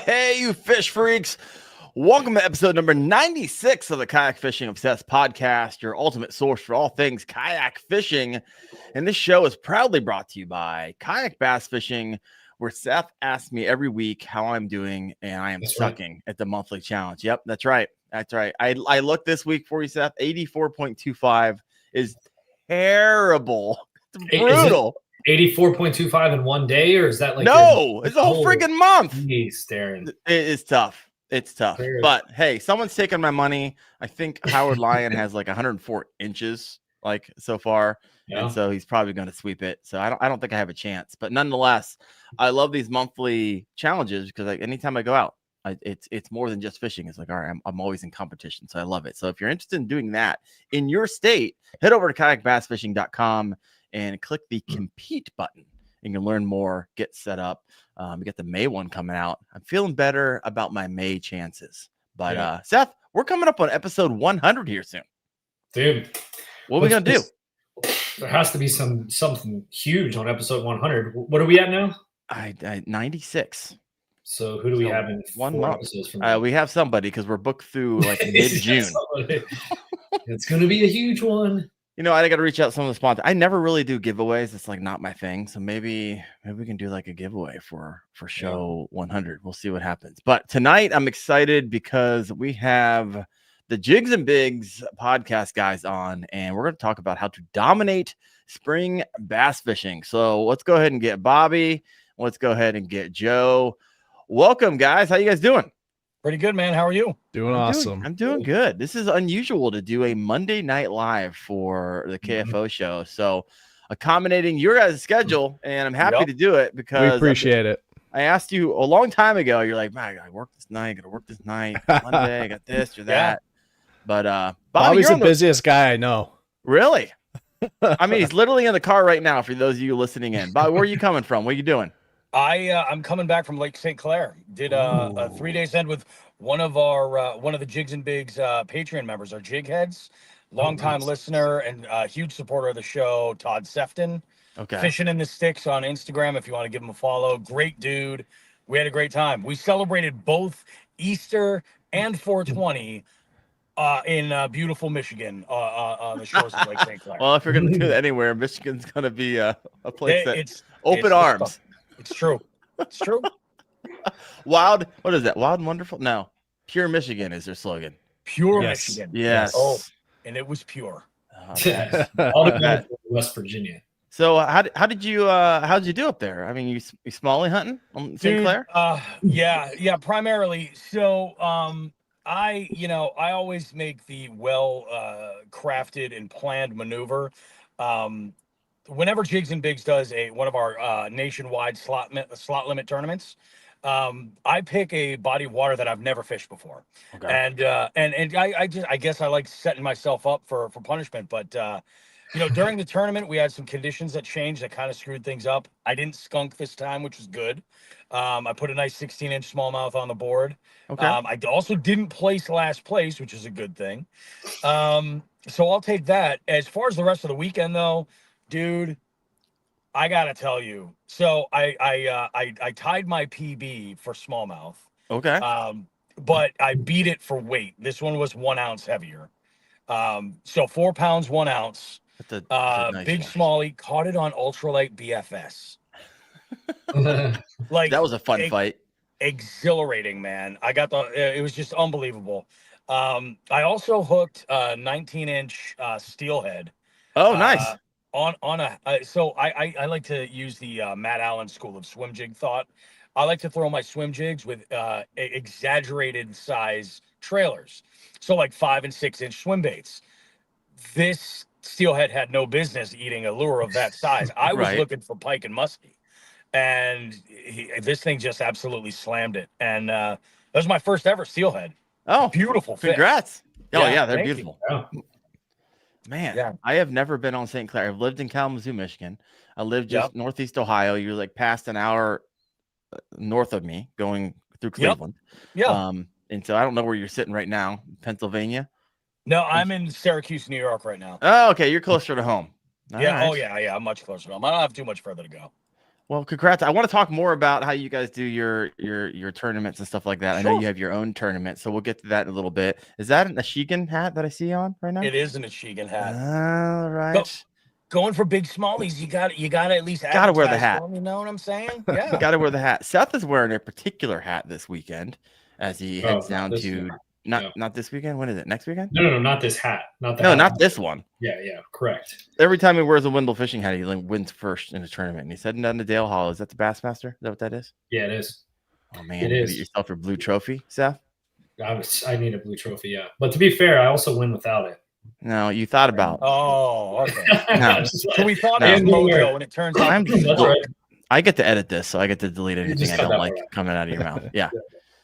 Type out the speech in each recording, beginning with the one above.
Hey, you fish freaks. Welcome to episode number 96 of the Kayak Fishing Obsessed Podcast, your ultimate source for all things kayak fishing. And this show is proudly brought to you by Kayak Bass Fishing, where Seth asks me every week how I'm doing, and I am sucking at the monthly challenge. Yep, that's right. That's right. I looked this week for you, Seth. 84.25 is terrible. It's brutal. 84.25 in one day, or is that like it's a whole freaking month? Jeez, Daren. It is tough. It's tough. But hey, someone's taking my money. I think Howard Lyon has like 104 inches like so far. Yeah. And so he's probably going to sweep it. So I don't think I have a chance. But nonetheless, I love these monthly challenges because like anytime I go out, it's more than just fishing. It's like, all right, I'm always in competition. So I love it. So if you're interested in doing that in your state, head over to kayakbassfishing.com and click the compete button. You can learn more, get set up. We got the May one coming out. I'm feeling better about my May chances. But Seth, we're coming up on episode 100 here soon. Dude, what are we going to do? There has to be something huge on episode 100. What are we at now? 96. So who do we have in 1 month? We have somebody because we're booked through like mid-June. It's going to be a huge one. You know, I got to reach out to some of the sponsors. I never really do giveaways. It's like not my thing. So maybe we can do like a giveaway for show 100. We'll see what happens. But tonight I'm excited because we have the Jigs and Bigs podcast guys on, and we're going to talk about how to dominate spring bass fishing. So let's go ahead and get Bobby. Let's go ahead and get Joe. Welcome, guys. How you guys doing? Pretty good, man. How are you? Doing awesome. I'm doing good. This is unusual to do a Monday night live for the KFO show. So accommodating your guys' schedule, and I'm happy to do it because we appreciate it. I asked you a long time ago. You're like, man, I gotta work this night. Monday, I got this or that. But Bobby's the busiest guy I know. Really? I mean, he's literally in the car right now for those of you listening in. Bobby, where are you coming from? What are you doing? I'm coming back from Lake St. Clair. Did a 3 day send with one of the Jigs and Bigs Patreon members, our jig heads, longtime listener and huge supporter of the show, Todd Sefton. Okay. Fishing in the Sticks on Instagram if you want to give him a follow. Great dude. We had a great time. We celebrated both Easter and 420 in beautiful Michigan on the shores of Lake St. Clair. Well, if you're going to do that anywhere, Michigan's going to be a place it's open arms. It's true. It's true. Wild. What is that? Wild and wonderful? No. Pure Michigan is their slogan. Pure Michigan. Yes. Oh, and it was pure. West Virginia. So how did you do up there? I mean, you smallie hunting on St. Clair? Yeah, primarily. So I always make the crafted and planned maneuver. Whenever Jigs and Bigs does one of our nationwide slot limit tournaments, I pick a body of water that I've never fished before. Okay. And I guess I like setting myself up for punishment. But during the tournament, we had some conditions that changed that kind of screwed things up. I didn't skunk this time, which was good. I put a nice 16-inch smallmouth on the board. Okay. I also didn't place last place, which is a good thing. So I'll take that. As far as the rest of the weekend, though, dude, I gotta tell you. So I tied my PB for smallmouth. Okay. But I beat it for weight. This one was 1 ounce heavier. So 4 pounds, 1 ounce. That's a nice big smallie, caught it on ultralight BFS. Like that was a fun fight. Exhilarating, man. It was just unbelievable. I also hooked a 19-inch steelhead. Oh, nice. So I like to use the Matt Allen school of swim jig thought. I like to throw my swim jigs with exaggerated size trailers. So like 5 and 6 inch swim baits. This steelhead had no business eating a lure of that size. I was looking for pike and muskie, and this thing just absolutely slammed it. And that was my first ever steelhead. Oh, beautiful fish. Congrats. Oh yeah, they're beautiful. Man, I have never been on St. Clair. I've lived in Kalamazoo, Michigan. I live just northeast Ohio. You're like past an hour north of me going through Cleveland. And so I don't know where you're sitting right now. Pennsylvania? No, I'm in Syracuse, New York right now. Oh, okay. You're closer to home. All right. Oh, yeah. I'm much closer to home. I don't have too much further to go. Well, congrats. I want to talk more about how you guys do your tournaments and stuff like that. Sure. I know you have your own tournament, so we'll get to that in a little bit. Is that an Ashigan hat that I see on right now? It is an Ashigan hat. All right. Going for big smallies, you got to at least wear the hat. You know what I'm saying? Yeah. You got to wear the hat. Seth is wearing a particular hat this weekend as he heads down to not this weekend. When is it? Next weekend? No, not this hat. Not this one. Yeah, correct. Every time he wears a Wendell fishing hat, he wins first in a tournament. And he's heading down to Dale Hall. Is that the Bassmaster? Is that what that is? Yeah, it is. Oh man, you get yourself your blue trophy, Seth. I need a blue trophy, yeah. But to be fair, I also win without it. No, you thought about. Oh, okay. No. So we thought it was mojo, and it turns out that's right. I get to edit this, so I get to delete anything I don't like coming out of your mouth. Yeah.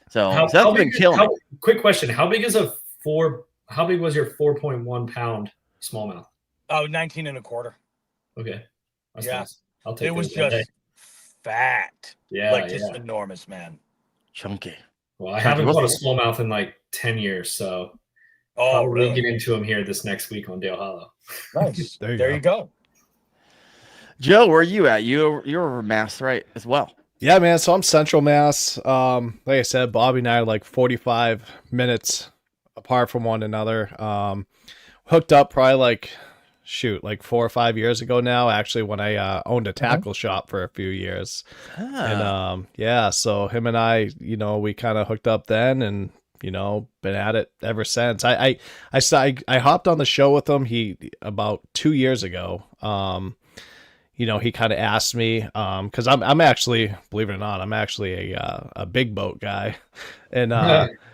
So Seth's been killing. Quick question: How big was your 4.1 pound smallmouth? Oh, 19 and a quarter. Okay. That's nice. I'll take it. It was just fat. Yeah. Enormous, man. Chunky. Well, I haven't caught a smallmouth in like 10 years, so I'll really get into him here this next week on Dale Hollow. Nice. there you go. Joe, where are you at? You're over Mass, right, as well? Yeah, man. So I'm Central Mass. Like I said, Bobby and I are like 45 minutes apart from one another. Hooked up probably like 4 or 5 years ago now, actually, when I owned a tackle shop for a few years. And so him and I, we kind of hooked up then and been at it ever since. I hopped on the show with him about 2 years ago. He kind of asked me, because I'm actually, believe it or not, I'm actually a big boat guy, and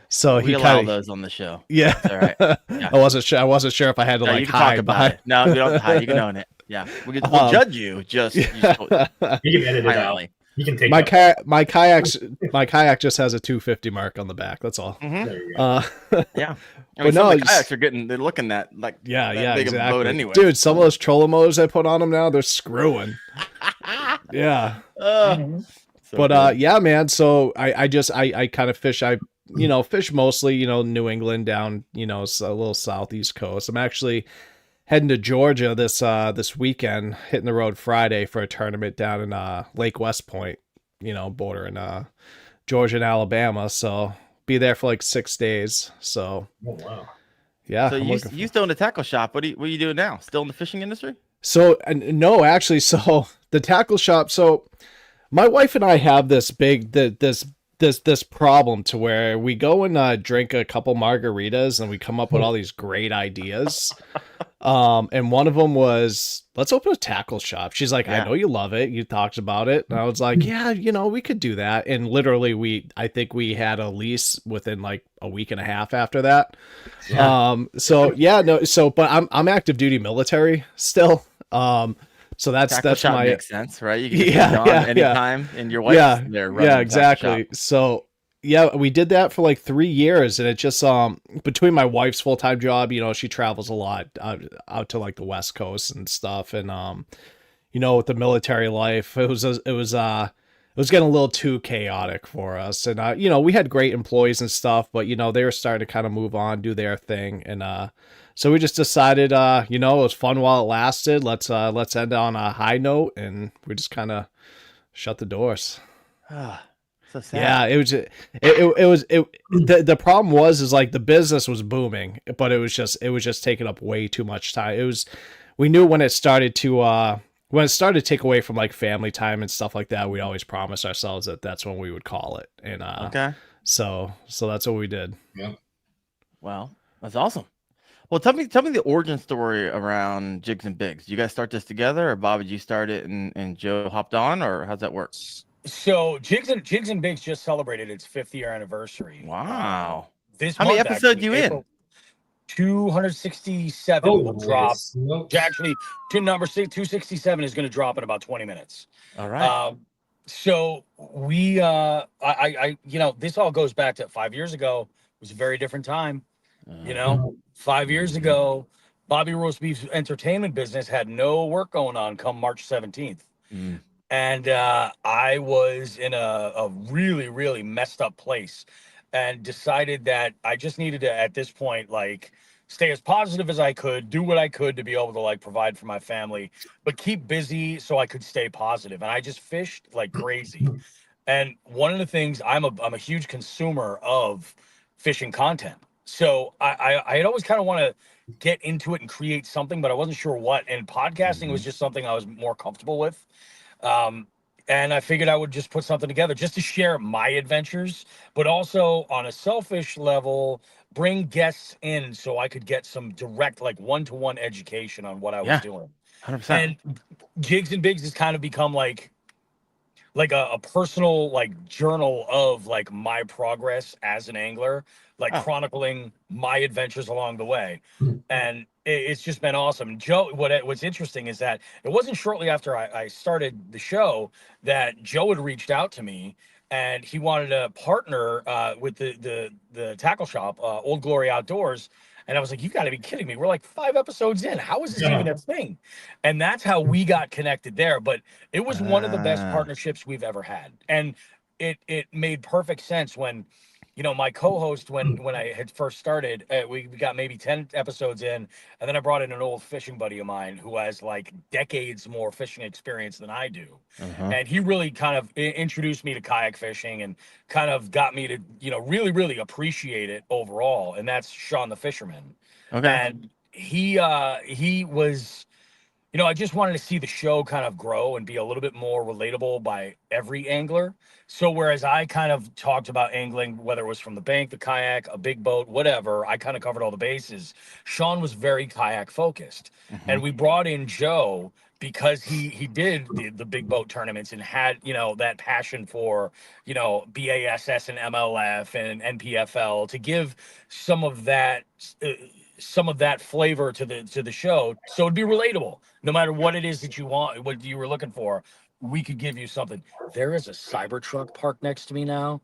so we allow those on the show. Yeah, all right. Yeah. I wasn't sure if I had to you can talk about it. No, you don't have to hide. You can own it. Yeah, we'll judge you. You can edit it out. You can take my kayak just has a 250 mark on the back. That's all. Mm-hmm. There you go. Yeah. But no, kayaks they're looking at like big exactly. of a boat anyway. Dude, some of those trolling motors I put on them now, they're screwing. Yeah. But yeah, man. So I kind of fish. I fish mostly New England down a little southeast coast. I'm actually heading to Georgia this weekend, hitting the road Friday for a tournament down in Lake West Point, bordering Georgia and Alabama. So be there for like 6 days. So wow. Yeah. So you still in the tackle shop. What are you doing now? Still in the fishing industry? So no, actually, so the tackle shop. So my wife and I have this problem to where we go and drink a couple margaritas and we come up with all these great ideas. And one of them was, let's open a tackle shop. She's like, I know you love it. You talked about it. And I was like, yeah, we could do that. And literally I think we had a lease within like a week and a half after that. Yeah. But I'm active duty military still. So that's my makes sense, right? You can anytime, and your wife's there. Yeah, exactly. So yeah, we did that for like 3 years, and it just between my wife's full-time job, she travels a lot out to like the West Coast and stuff, and with the military life, it was getting a little too chaotic for us, and we had great employees and stuff, but they were starting to kind of move on, do their thing, and so we just decided, it was fun while it lasted. Let's end on a high note, and we just kind of shut the doors. So sad. Yeah, the problem was like the business was booming, but it was just taking up way too much time. We knew when it started to take away from like family time and stuff like that, we always promised ourselves that that's when we would call it. And okay. So that's what we did. Yeah. Wow, that's awesome. Well, tell me the origin story around Jigs and Bigs. You guys start this together, or Bob, did you start it and Joe hopped on, or how's that work? So Jigs and Bigs just celebrated its 5th year anniversary. Wow. How many episodes you in? 267 will drop. Actually, number 267 is going to drop in about 20 minutes. All right. So we, this all goes back to 5 years ago. It was a very different time. 5 years ago, Bobby Roast Beef's entertainment business had no work going on come March 17th. And I was in a really, really messed up place and decided that I just needed to, at this point, like, stay as positive as I could, do what I could to be able to like provide for my family, but keep busy so I could stay positive. And I just fished like crazy. And one of the things, I'm a huge consumer of fishing content. So I'd always kind of want to get into it and create something, but I wasn't sure what. And podcasting was just something I was more comfortable with. And I figured I would just put something together just to share my adventures, but also on a selfish level, bring guests in so I could get some direct, like one-to-one education on what I was doing. 100%. And Jigs and Bigs has kind of become like a personal like journal of like my progress as an angler, like chronicling my adventures along the way. And it's just been awesome. Joe, what's interesting is that it wasn't shortly after I started the show that Joe had reached out to me, and he wanted to partner with the tackle shop, Old Glory Outdoors. And I was like, you got to be kidding me. We're like 5 episodes in. How is this even a thing? And that's how we got connected there. But it was one of the best partnerships we've ever had. And it made perfect sense when, you know, my co-host, when I had first started, we got maybe 10 episodes in, and then I brought in an old fishing buddy of mine who has like decades more fishing experience than I do. And he really kind of introduced me to kayak fishing and kind of got me to, you know, really, really appreciate it overall. And that's Sean the Fisherman. And he was, you know, I just wanted to see the show kind of grow and be a little bit more relatable by every angler. So whereas I kind of talked about angling, whether it was from the bank, the kayak, a big boat, whatever, I kind of covered all the bases. Sean was very kayak focused. And we brought in Joe because he did the big boat tournaments and had, you know, that passion for, you know, BASS and MLF and NPFL to give some of that flavor to the show, so it'd be relatable. No matter what it is that you want, what you were looking for, we could give you something. There is a Cybertruck parked next to me now,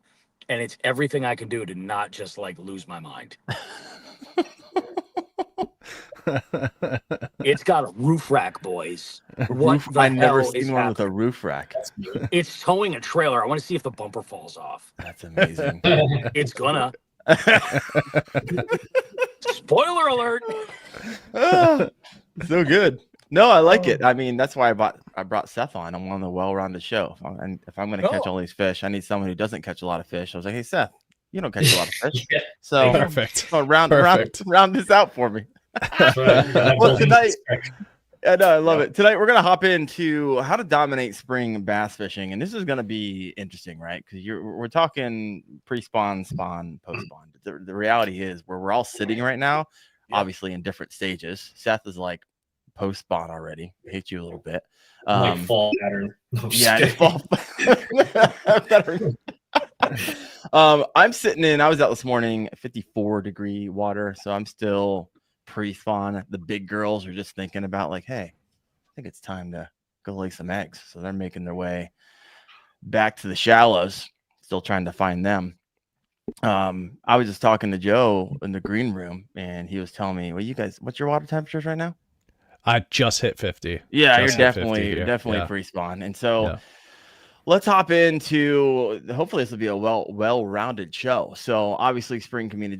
and it's everything I can do to not just like lose my mind. It's got a roof rack, boys. I've never seen one with a roof rack. It's towing a trailer. I want to see if the bumper falls off. That's amazing. It's gonna. Spoiler alert. So good. No, I like it. I mean, that's why I brought Seth on. I'm on the well-rounded show. And if I'm going to catch all these fish, I need someone who doesn't catch a lot of fish. I was like, hey, Seth, you don't catch a lot of fish. So perfect. So round this out for me. Well, tonight, I love it. Tonight, we're going to hop into how to dominate spring bass fishing. And this is going to be interesting, right? Because we're talking pre-spawn, spawn, post-spawn. The reality is where we're all sitting right now, obviously in different stages. Seth is like post-spawn already. I hate you a little bit. Like fall pattern. Fall pattern. I'm sitting in, I was out this morning, 54-degree water. So I'm still pre-spawn. The big girls are just thinking about like, hey, I think it's time to go lay some eggs. So they're making their way back to the shallows, still trying to find them. I was just talking to Joe in the green room, and he was telling me, well, you guys, what's your water temperatures right now? I just hit 50. Yeah, you're definitely pre-spawn. And so let's hop into, hopefully this will be a well-rounded show. So obviously spring can mean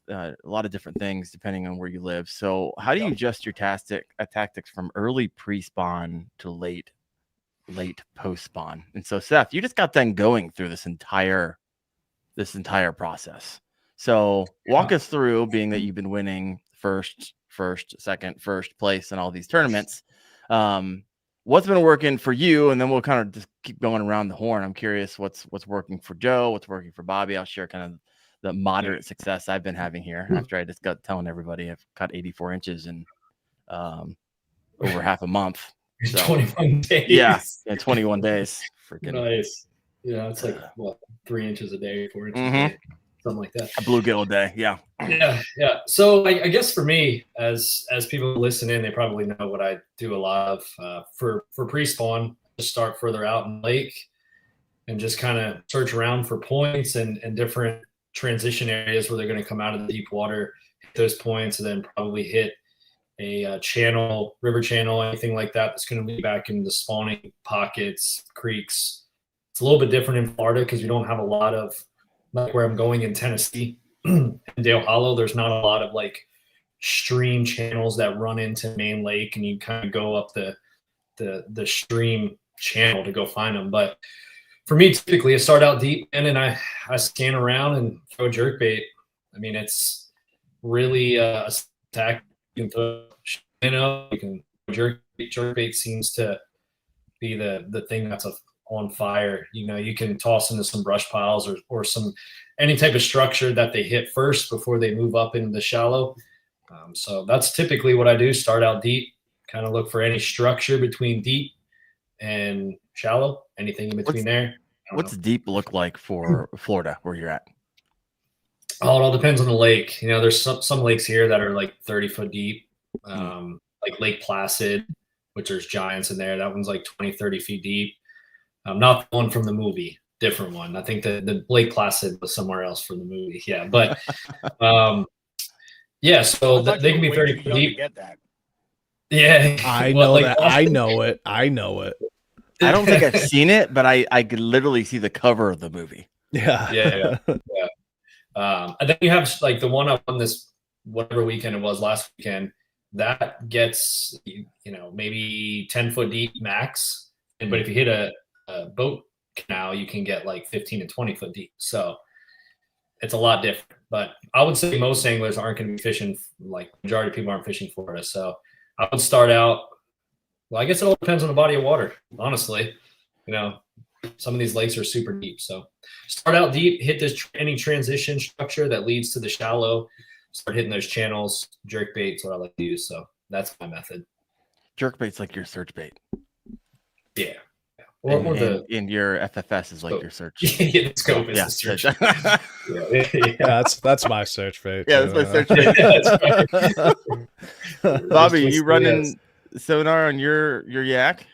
a lot of different things depending on where you live. So how do you adjust your tactics from early pre-spawn to late post-spawn? And so Seth, you just got done going through this entire process. So walk us through, being that you've been winning first, second, first place in all these tournaments. What's been working for you? And then we'll kind of just keep going around the horn. I'm curious what's working for Joe, what's working for Bobby. I'll share kind of the moderate success I've been having here after I just got telling everybody I've caught 84 inches in over half a month. So, 21 days. Yeah, 21 days. Freaking nice. Yeah, it's like 3 inches a day, 4 inches a day, something like that. A bluegill a day. Yeah. So I guess for me, as people listen in, they probably know what I do a lot of for pre-spawn. Just start further out in the lake and just kind of search around for points and different transition areas where they're going to come out of the deep water, hit those points, and then probably hit a channel, river channel, anything like that that's going to lead back into spawning pockets, creeks. It's a little bit different in Florida because we don't have a lot of, like where I'm going in Tennessee, in Dale Hollow, there's not a lot of like stream channels that run into main lake, and you kind of go up the stream channel to go find them. But for me, typically I start out deep and then I scan around and throw jerk bait. I mean, it's really a attack. You can throw, you can jerk bait seems to be the thing that's on fire. You can toss into some brush piles or any type of structure that they hit first before they move up into the shallow. So that's typically what I do. Start out deep, kind of look for any structure between deep and shallow, anything in between there. What's deep look like for Florida where you're at? Oh, it all depends on the lake. There's some lakes here that are like 30-foot deep, like Lake Placid, which there's giants in there. That one's like 20, 30 feet deep. Not the one from the movie, different one. I think the Lake Placid was somewhere else from the movie. Yeah, but yeah, so they can be 30 feet deep. Get that. Yeah, I know that. I know it. I don't think I've seen it, but I could literally see the cover of the movie. Yeah. And then you have like the one I won this whatever weekend it was last weekend. That gets maybe 10-foot deep max, but if you hit a boat canal, you can get like 15 and 20-foot deep. So it's a lot different. But I would say most anglers aren't going to be fishing. Like majority of people aren't fishing Florida. So I would start out. Well, I guess it all depends on the body of water. Honestly, some of these lakes are super deep. So start out deep, hit any transition structure that leads to the shallow. Start hitting those channels. Jerk bait's what I like to use. So that's my method. Jerk bait's like your search bait. Yeah. And your FFS is like your search. Yeah, the scope is the search. Yeah, that's my search bait. Yeah, that's my search bait. Bobby, you running sonar on your yak?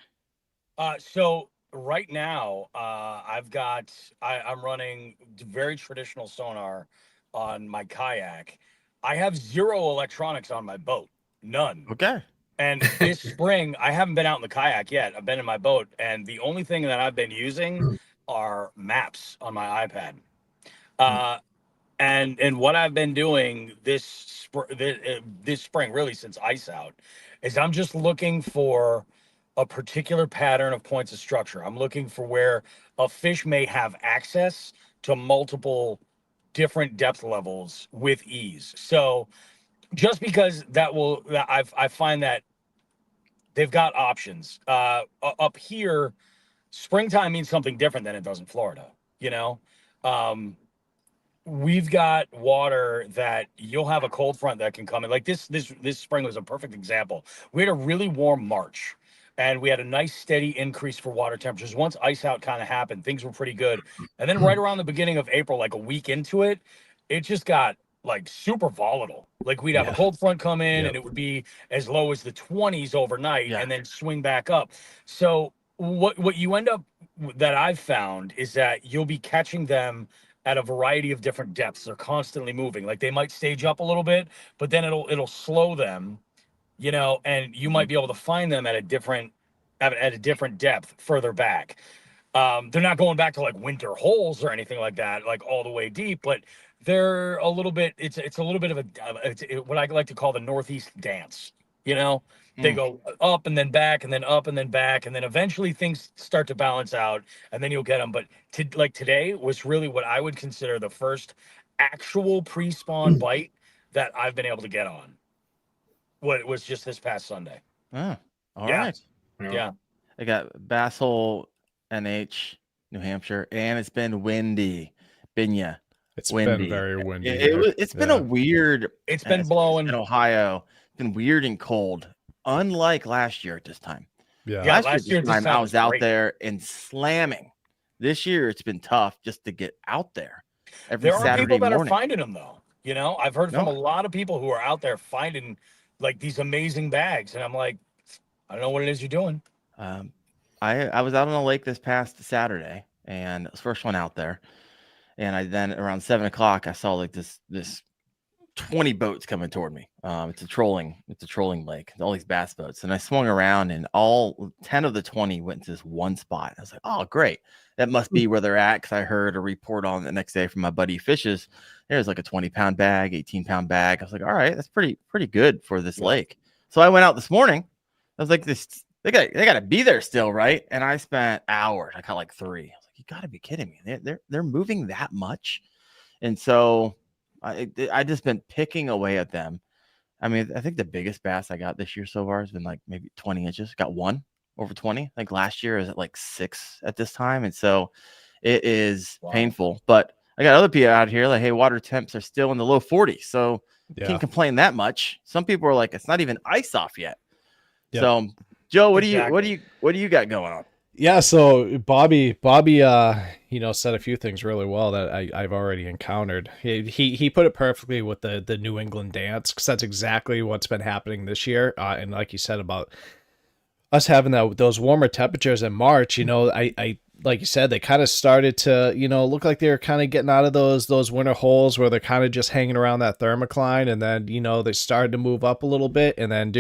So right now, I'm running very traditional sonar on my kayak. I have zero electronics on my boat, none. Okay. And this spring, I haven't been out in the kayak yet. I've been in my boat, and the only thing that I've been using are maps on my iPad. And what I've been doing this spring, really since ice out, is I'm just looking for a particular pattern of points of structure. I'm looking for where a fish may have access to multiple different depth levels with ease. So just because I find that they've got options. Up here, springtime means something different than it does in Florida. We've got water that you'll have a cold front that can come in. Like this spring was a perfect example. We had a really warm March, and we had a nice steady increase for water temperatures. Once ice out kind of happened, things were pretty good. And then right around the beginning of April, like a week into it, it just got like super volatile. Like we'd have a cold front come in and it would be as low as the 20s overnight and then swing back up. So what you end up that I've found is that you'll be catching them at a variety of different depths. They're constantly moving. Like they might stage up a little bit, but then it'll slow them, and you might be able to find them at a different depth further back. They're not going back to like winter holes or anything like that, like all the way deep, but they're a little bit, it's a little bit of what I like to call the Northeast dance. They go up and then back and then up and then back, and then eventually things start to balance out, and then you'll get them. But today was really what I would consider the first actual pre-spawn bite that I've been able to get on. What was just this past Sunday. Oh, all right. Yeah. I got Bass Hole, NH, New Hampshire, and it's been windy. It's been very windy. It's been a weird. It's been blowing in Ohio. It's been weird and cold, unlike last year at this time. Yeah, last year at this time I was out there and slamming. This year it's been tough just to get out there. There are Saturday people that morning. are finding them though. I've heard from a lot of people who are out there finding like these amazing bags, and I'm like, I don't know what it is you're doing. I was out on the lake this past Saturday, and it was the first one out there. And I then around 7 o'clock, I saw like this 20 boats coming toward me. It's a trolling lake, all these bass boats. And I swung around and all 10 of the 20 went to this one spot. I was like, oh, great. That must be where they're at. Cause I heard a report on the next day from my buddy Fishes. There's like a 20-pound bag, 18-pound bag. I was like, all right, that's pretty good for this lake. So I went out this morning. I was like, they got to be there still, right? And I spent hours. I caught like 3. I was like, you got to be kidding me. They're moving that much. And so I just been picking away at them. I mean, I think the biggest bass I got this year so far has been like maybe 20 inches. Got one over 20. Like last year is at like 6 at this time. And so it is painful. But I got other people out here like, hey, water temps are still in the low 40s. So can't complain that much. Some people are like, it's not even ice off yet. Yep. So Joe, what do you got going on? Yeah, so Bobby, said a few things really well that I've already encountered. He put it perfectly with the New England dance, because that's exactly what's been happening this year. And like you said about us having those warmer temperatures in March, I like you said, they kind of started to, look like they were kind of getting out of those winter holes where they're kind of just hanging around that thermocline, and then they started to move up a little bit, and then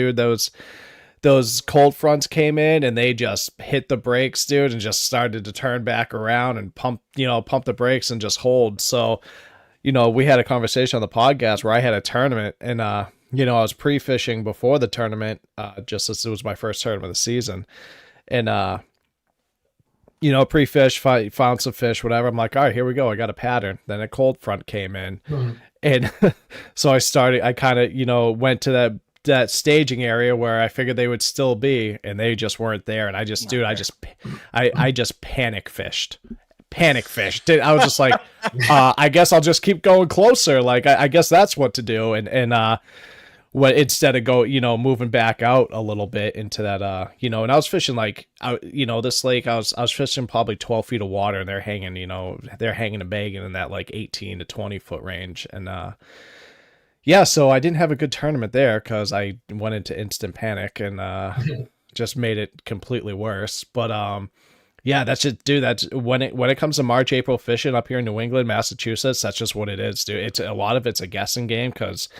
those cold fronts came in and they just hit the brakes, dude, and just started to turn back around and pump the brakes and just hold. So, we had a conversation on the podcast where I had a tournament and, I was pre-fishing before the tournament, just as it was my first tournament of the season. And, pre-fish, found some fish, whatever. I'm like, all right, here we go. I got a pattern. Then a cold front came in. Mm-hmm. And so I kind of, went to that staging area where I figured they would still be, and they just weren't there. And I just panic fished. I was just like, I guess I'll just keep going closer. Like, I guess that's what to do. And instead of moving back out a little bit into that, and I was fishing this lake, I was fishing probably 12 feet of water, and they're hanging and bagging in that like 18 to 20 foot range. And, yeah, so I didn't have a good tournament there because I went into instant panic and just made it completely worse. But yeah, that's just, dude. That's when it comes to March, April fishing up here in New England, Massachusetts. That's just what it is, dude. It's a lot of it's a guessing game because.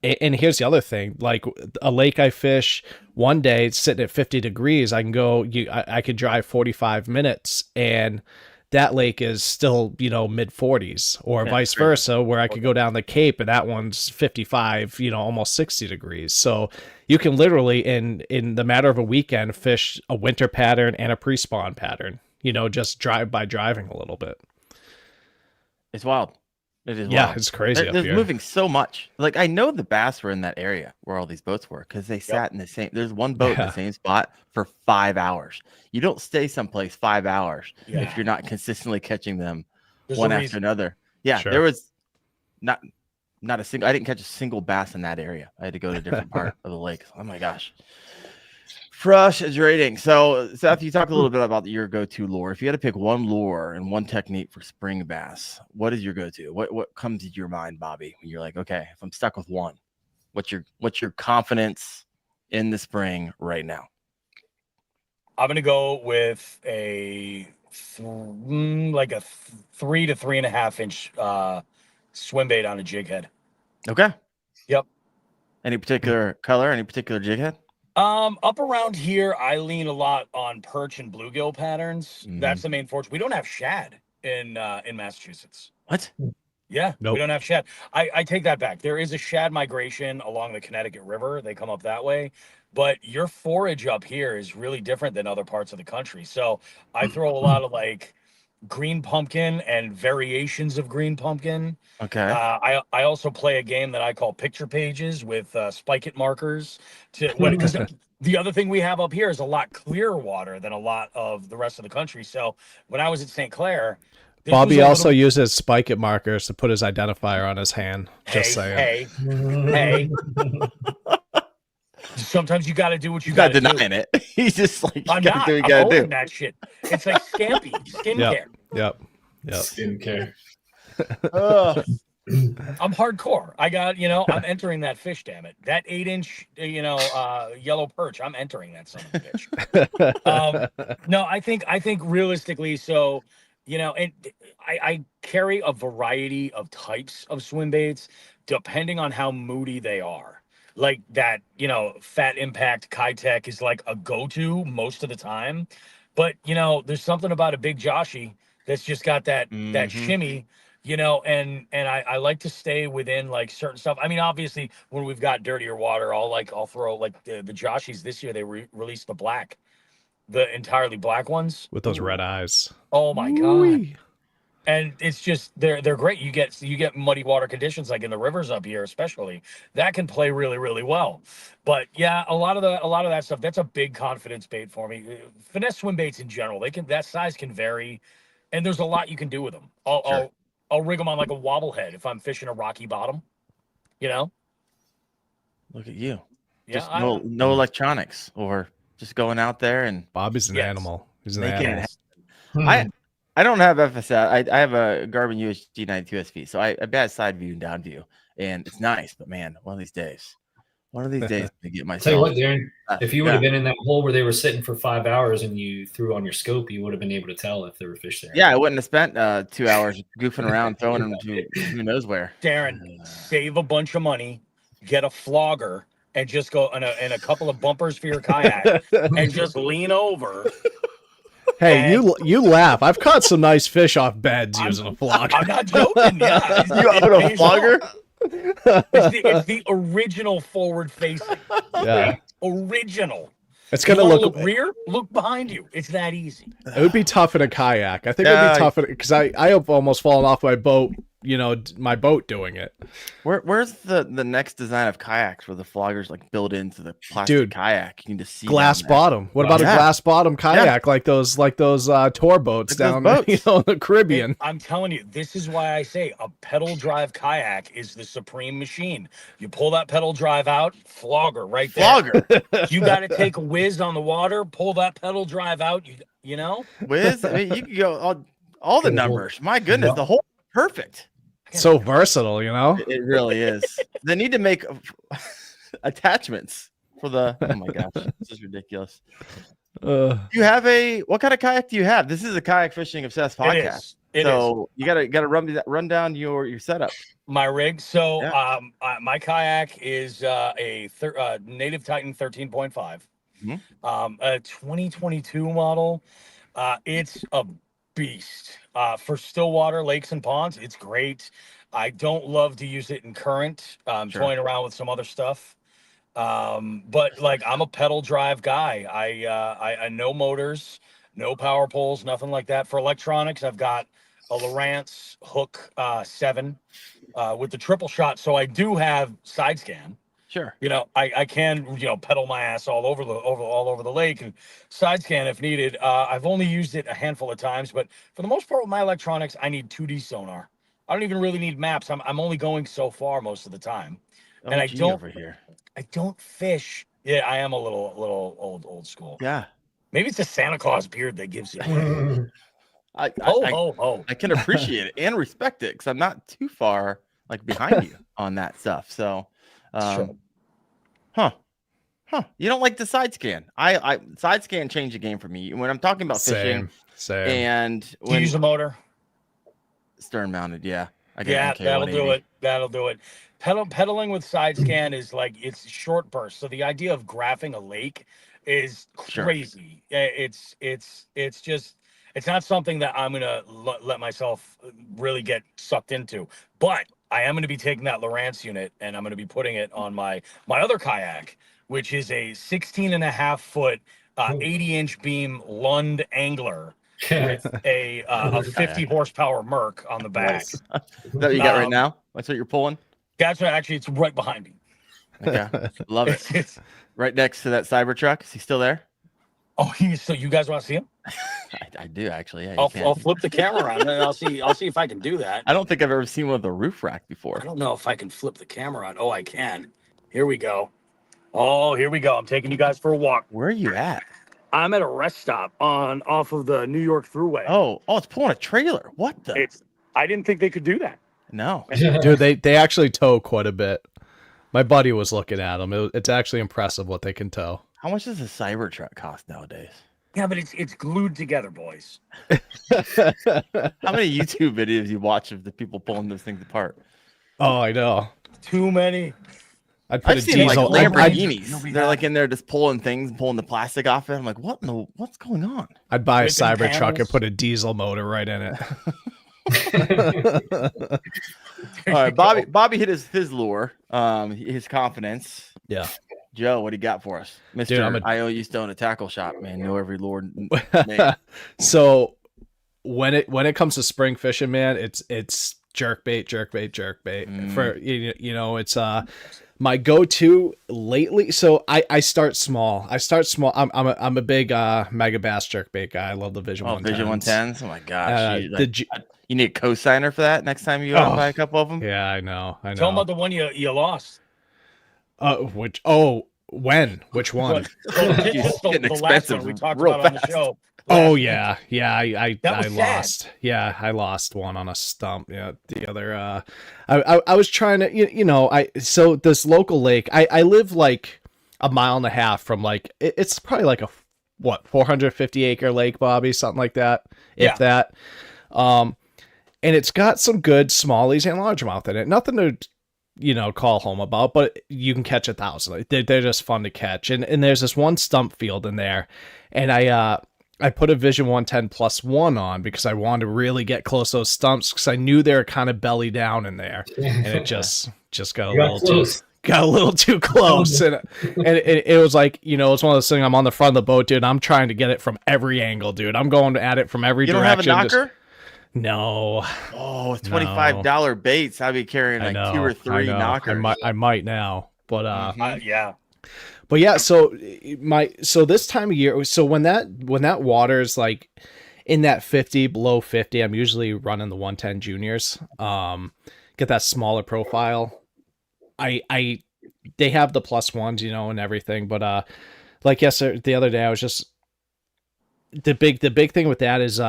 And here's the other thing: like a lake I fish one day, it's sitting at 50 degrees. I can go. I could drive 45 minutes and. That lake is still, mid 40s, or vice versa, where I could go down the Cape and that one's 55, almost 60 degrees. So you can literally, in the matter of a weekend, fish a winter pattern and a pre-spawn pattern, just driving a little bit. It's wild. It is. Yeah, wild. It's crazy. They're moving so much. Like I know the bass were in that area where all these boats were because they sat in the same. There's one boat in the same spot for 5 hours. You don't stay someplace 5 hours if you're not consistently catching them one after another. Yeah, sure. There was not a single. I didn't catch a single bass in that area. I had to go to a different part of the lake. Oh my gosh. Frustrating. So, Seth, you talked a little bit about your go-to lure. If you had to pick one lure and one technique for spring bass, what is your go-to? What comes to your mind, Bobby, when you're like, okay, if I'm stuck with one, what's your confidence in the spring right now? I'm gonna go with a 3 to 3.5 inch swim bait on a jig head. Okay. Yep. Any particular color? Any particular jig head? Up around here, I lean a lot on perch and bluegill patterns. Mm-hmm. That's the main fortune. We don't have shad in Massachusetts. What? Yeah, nope. We don't have shad. I take that back. There is a shad migration along the Connecticut River. They come up that way. But your forage up here is really different than other parts of the country. So I throw a lot of like green pumpkin and variations of green pumpkin. Okay. I also play a game that I call picture pages with spike it markers because the other thing we have up here is a lot clearer water than a lot of the rest of the country. So when I was at St. Clair, Bobby also uses spike it markers to put his identifier on his hand. Just saying. Hey. Sometimes you got to do what you got to do. Not denying it. He's just like, I'm not. I'm holding that shit. It's like Scampy, skincare. Yep. Skincare. I'm hardcore. I got, I'm entering that fish, damn it. That 8-inch, yellow perch. I'm entering that son of a bitch. No, I think realistically, so, and I carry a variety of types of swim baits, depending on how moody they are. Like that, Fat Impact Kitech is like a go-to most of the time. But, there's something about a big Joshy that's just got that shimmy, and I like to stay within like certain stuff. I mean, obviously when we've got dirtier water, I'll throw like the Joshies this year. They released the entirely black ones with those red eyes. Oh my God. And it's just they're great. You get muddy water conditions like in the rivers up here, especially that can play really, really well. But yeah, a lot of that stuff, that's a big confidence bait for me. Finesse swim baits in general, that size can vary, and there's a lot you can do with them. I'll rig them on like a wobble head if I'm fishing a rocky bottom. Look at you. Yeah, just no electronics, or just going out there and Bobby's an animal. He's an animal. I don't have FSL. I have a Garmin UHD 92 SV, so I have side view and down view, and it's nice. But man, one of these days, to get myself. Tell you what, Daren, if you would have been in that hole where they were sitting for 5 hours and you threw on your scope, you would have been able to tell if there were fish there. Yeah, I wouldn't have spent 2 hours goofing around throwing them to who knows where. Daren, save a bunch of money, get a flogger, and just go in a couple of bumpers for your kayak, and just lean over. Hey, you laugh. I've caught some nice fish off beds using a flogger. I'm not joking. Yeah, you own a flogger? It's the original forward facing. Yeah, original. It's gonna look rear. Look behind you. It's that easy. It would be tough in a kayak. I think it would be tough because I have almost fallen off my boat. My boat doing it. Where's the next design of kayaks where the floggers like built into the plastic kayak? You can just see glass bottom. What about a glass bottom kayak like those tour boats down in the Caribbean? I'm telling you, this is why I say a pedal drive kayak is the supreme machine. You pull that pedal drive out, flogger right there. Flogger. You got to take a whiz on the water, pull that pedal drive out. Whiz. I mean, you can go all the numbers. My goodness, the whole perfect. So versatile, It really is. They need to make attachments for the. Oh my gosh, this is ridiculous. You have what kind of kayak do you have? This is a Kayak Fishing Obsessed podcast. It is. You gotta run down your setup. My rig. So my kayak is a Native Titan 13.5, a 2022 model. It's a beast. For still water, lakes and ponds, it's great. I don't love to use it in current. Toying around with some other stuff. But like I'm a pedal drive guy. I no motors, no power poles, nothing like that. For electronics, I've got a Lowrance Hook 7 with the triple shot. So I do have side scan. Sure. I can, pedal my ass all over the lake and side scan if needed. I've only used it a handful of times, but for the most part with my electronics, I need 2D sonar. I don't even really need maps. I'm only going so far most of the time. And I don't fish. Yeah, I am a little old school. Yeah. Maybe it's a Santa Claus beard that gives it. I can appreciate it and respect it because I'm not too far like behind you on that stuff. So you don't like the side scan. I side scan changed the game for me when I'm talking about fishing. Same. And when you use a motor, stern mounted, that'll do it. Pedaling with side scan is like it's short burst. So the idea of graphing a lake is crazy. It's not something that I'm gonna let myself really get sucked into. But I am going to be taking that Lowrance unit and I'm going to be putting it on my other kayak, which is a 16.5-foot, 80-inch beam Lund Angler with a 50 horsepower Merc on the back. Nice. Is that what you got right now? That's what you're pulling? That's right. Actually, it's right behind me. Okay. Love it. It's right next to that Cybertruck. Is he still there? Oh, so you guys want to see him? I do actually. Yeah, I'll flip the camera around and I'll see if I can do that. I don't think I've ever seen one with a roof rack before. I don't know if I can flip the camera on. Oh, I can. Here we go. Oh, here we go. I'm taking you guys for a walk. Where are you at? I'm at a rest stop off of the New York Thruway. Oh, it's pulling a trailer. What the? I didn't think they could do that. No. Dude, they actually tow quite a bit. My buddy was looking at them. It's actually impressive what they can tow. How much does a Cybertruck cost nowadays? Yeah, but it's glued together, boys. How many YouTube videos you watch of the people pulling those things apart? Oh, I know. Too many. I've seen like Lamborghinis. They're like in there just pulling things, pulling the plastic off it. I'm like, what's going on? I'd buy a Cybertruck and put a diesel motor right in it. All right, Bobby hit his lure, his confidence. Yeah. Joe, what do you got for us, Mister? I owe you still in a tackle shop, man. Know every lure name. So when it comes to spring fishing, man, it's jerkbait. For it's my go-to lately. So I start small. I'm a big mega bass jerkbait guy. I love the Vision 110s. Vision 110s. Oh my gosh. You need a co-signer for that next time you go and buy a couple of them. Yeah, I know. Tell them about the one you lost. Which one? It's getting expensive. We talked about on the show. Oh yeah. I lost. Yeah, I lost one on a stump. Yeah, the other. I was trying to, so this local lake. I live like a mile and a half from like it's probably like a 450 acre lake, Bobby, something like that, if that. And it's got some good smallies and largemouth in it. Nothing to call home about, but you can catch 1,000. They're just fun to catch. And there's this one stump field in there, and I put a Vision 110 +1 on because I wanted to really get close to those stumps because I knew they were kind of belly down in there, and it just got a little too close. and it was like, it's one of those things. I'm on the front of the boat, dude. I'm trying to get it from every angle, dude. I'm going at it from every direction. You don't have a knocker? No. Oh, it's $25 baits. I'd be carrying like 2 or 3 knockers. I might now, but yeah. But yeah, so this time of year, so when that water's like in that 50, below 50, I'm usually running the 110 juniors. Get that smaller profile. They have the +1s, and everything, but like the other day I was just the big thing with that is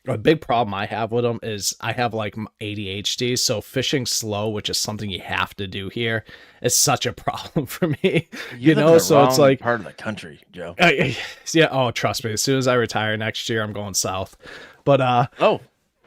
a big problem I have with them is I have like ADHD, so fishing slow, which is something you have to do here, is such a problem for me. So it's like part of the country, Joe. Yeah. Oh, trust me. As soon as I retire next year, I'm going south. But all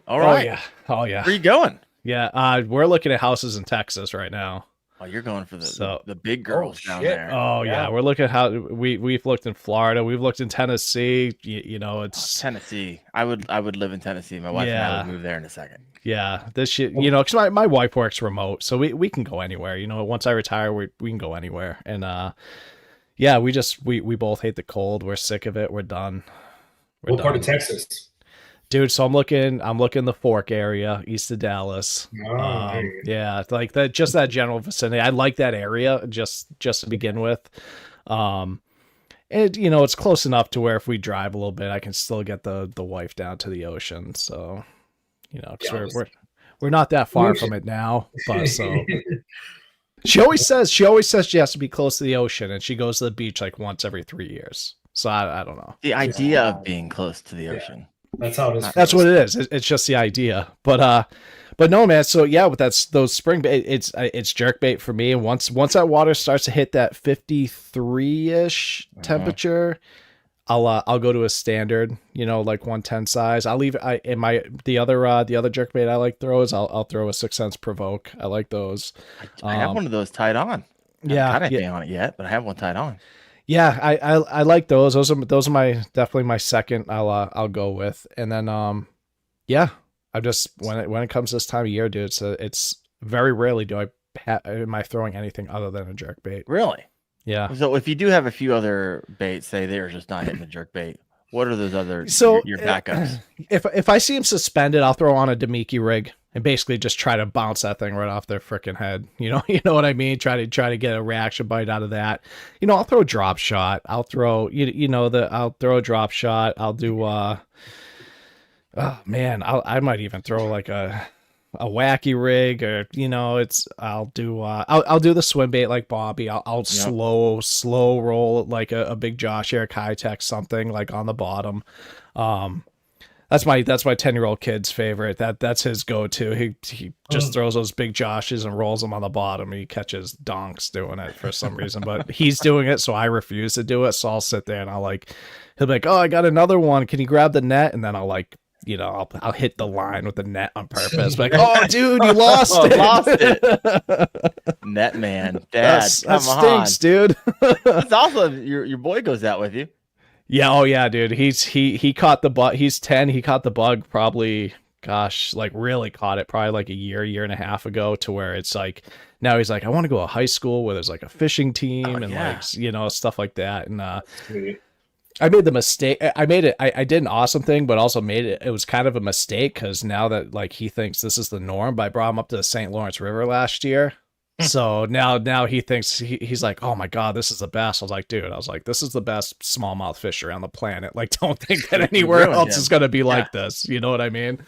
right. Oh yeah. Where are you going? Yeah. We're looking at houses in Texas right now. Oh, you're going for the big girls down there. Oh yeah, we're looking at how we've looked in Florida, we've looked in Tennessee. It's Tennessee. I would live in Tennessee. My wife and I would move there in a second. Yeah, this shit. Because my wife works remote, so we can go anywhere. Once I retire, we can go anywhere. And we both hate the cold. We're sick of it. We're done. What part of Texas? Dude, so I'm looking the Fork area, east of Dallas. Yeah, like that, just that general vicinity. I like that area just to begin with. And it's close enough to where if we drive a little bit, I can still get the wife down to the ocean. So, because we're not that far from it now. But so she always says she has to be close to the ocean, and she goes to the beach like once every 3 years. So I don't know. The idea of being close to the ocean. That's how it is. That's what it is. It's just the idea. But no, man. So yeah, with those spring bait, it's jerkbait for me. And once that water starts to hit that 53-ish temperature, I'll go to a standard, like 110 size. I'll leave the other jerkbait I like throws. I'll throw a 6 cents provoke. I like those. I have one of those tied on. Yeah, I haven't on it yet, but I have one tied on. Yeah, I like those. Those are definitely my second. I'll go with, and then I just when it comes this time of year, dude, it's very rarely am I throwing anything other than a jerkbait. Really? Yeah. So if you do have a few other baits, say they're just not hitting the jerkbait, what are those other your backups? If I see them suspended, I'll throw on a Demiki rig and basically just try to bounce that thing right off their freaking head. You know what I mean? Try to get a reaction bite out of that. I'll throw a drop shot. I'll throw I'll throw a drop shot. I'll do I might even throw like a wacky rig, or I'll do the swim bait like Bobby. I'll slow roll like a big Josh Eric high tech something like on the bottom. That's my 10-year-old kid's favorite. That's his go-to. He just throws those big Joshes and rolls them on the bottom. He catches donks doing it for some reason, but he's doing it, so I refuse to do it. So I'll sit there and he'll be like, "Oh, I got another one. Can you grab the net?" And then I'll I'll hit the line with the net on purpose. Like, oh, dude, you lost it. Lost it. Net man, Dad, that stinks, dude. It's also your boy goes out with you. Yeah, oh yeah, dude. He caught the bug. He's 10. He caught the bug probably, gosh, like really caught it probably like a year and a half ago, to where it's like now he's like, I want to go to high school where there's like a fishing team like stuff like that. And I made the mistake. I did an awesome thing, but also it was kind of a mistake, because now that like he thinks this is the norm, but I brought him up to the St. Lawrence River last year. So now he thinks he's like, oh my God, this is the best. I was like, dude, this is the best smallmouth fish around the planet. Like, don't think that anywhere else is going to be like this. You know what I mean?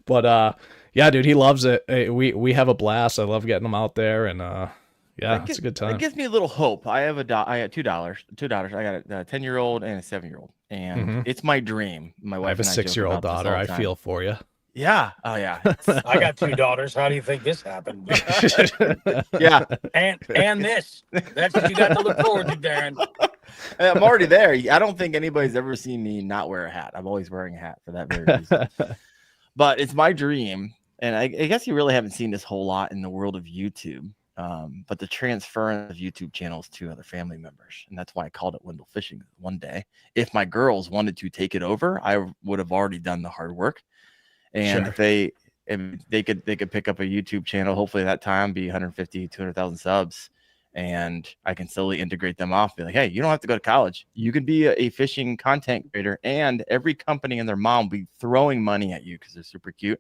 But yeah, dude, he loves it. We have a blast. I love getting him out there, and it's a good time. It gives me a little hope. I have I got $2. I got a 10-year-old and a 7-year-old, and it's my dream. My wife. I have a 6-year-old daughter. I feel for you. Yeah. Oh yeah. I got 2 daughters. How do you think this happened? Yeah. And this. That's what you got to look forward to, Daren. I'm already there. I don't think anybody's ever seen me not wear a hat. I'm always wearing a hat for that very reason. But it's my dream. And I guess you really haven't seen this whole lot in the world of YouTube. But the transference of YouTube channels to other family members. And that's why I called it Wendell Fishing one day. If my girls wanted to take it over, I would have already done the hard work. And if they could pick up a YouTube channel, hopefully that time be 150, 200,000 subs, and I can slowly integrate them off. Be like, hey, you don't have to go to college. You could be a fishing content creator, and every company and their mom will be throwing money at you because they're super cute.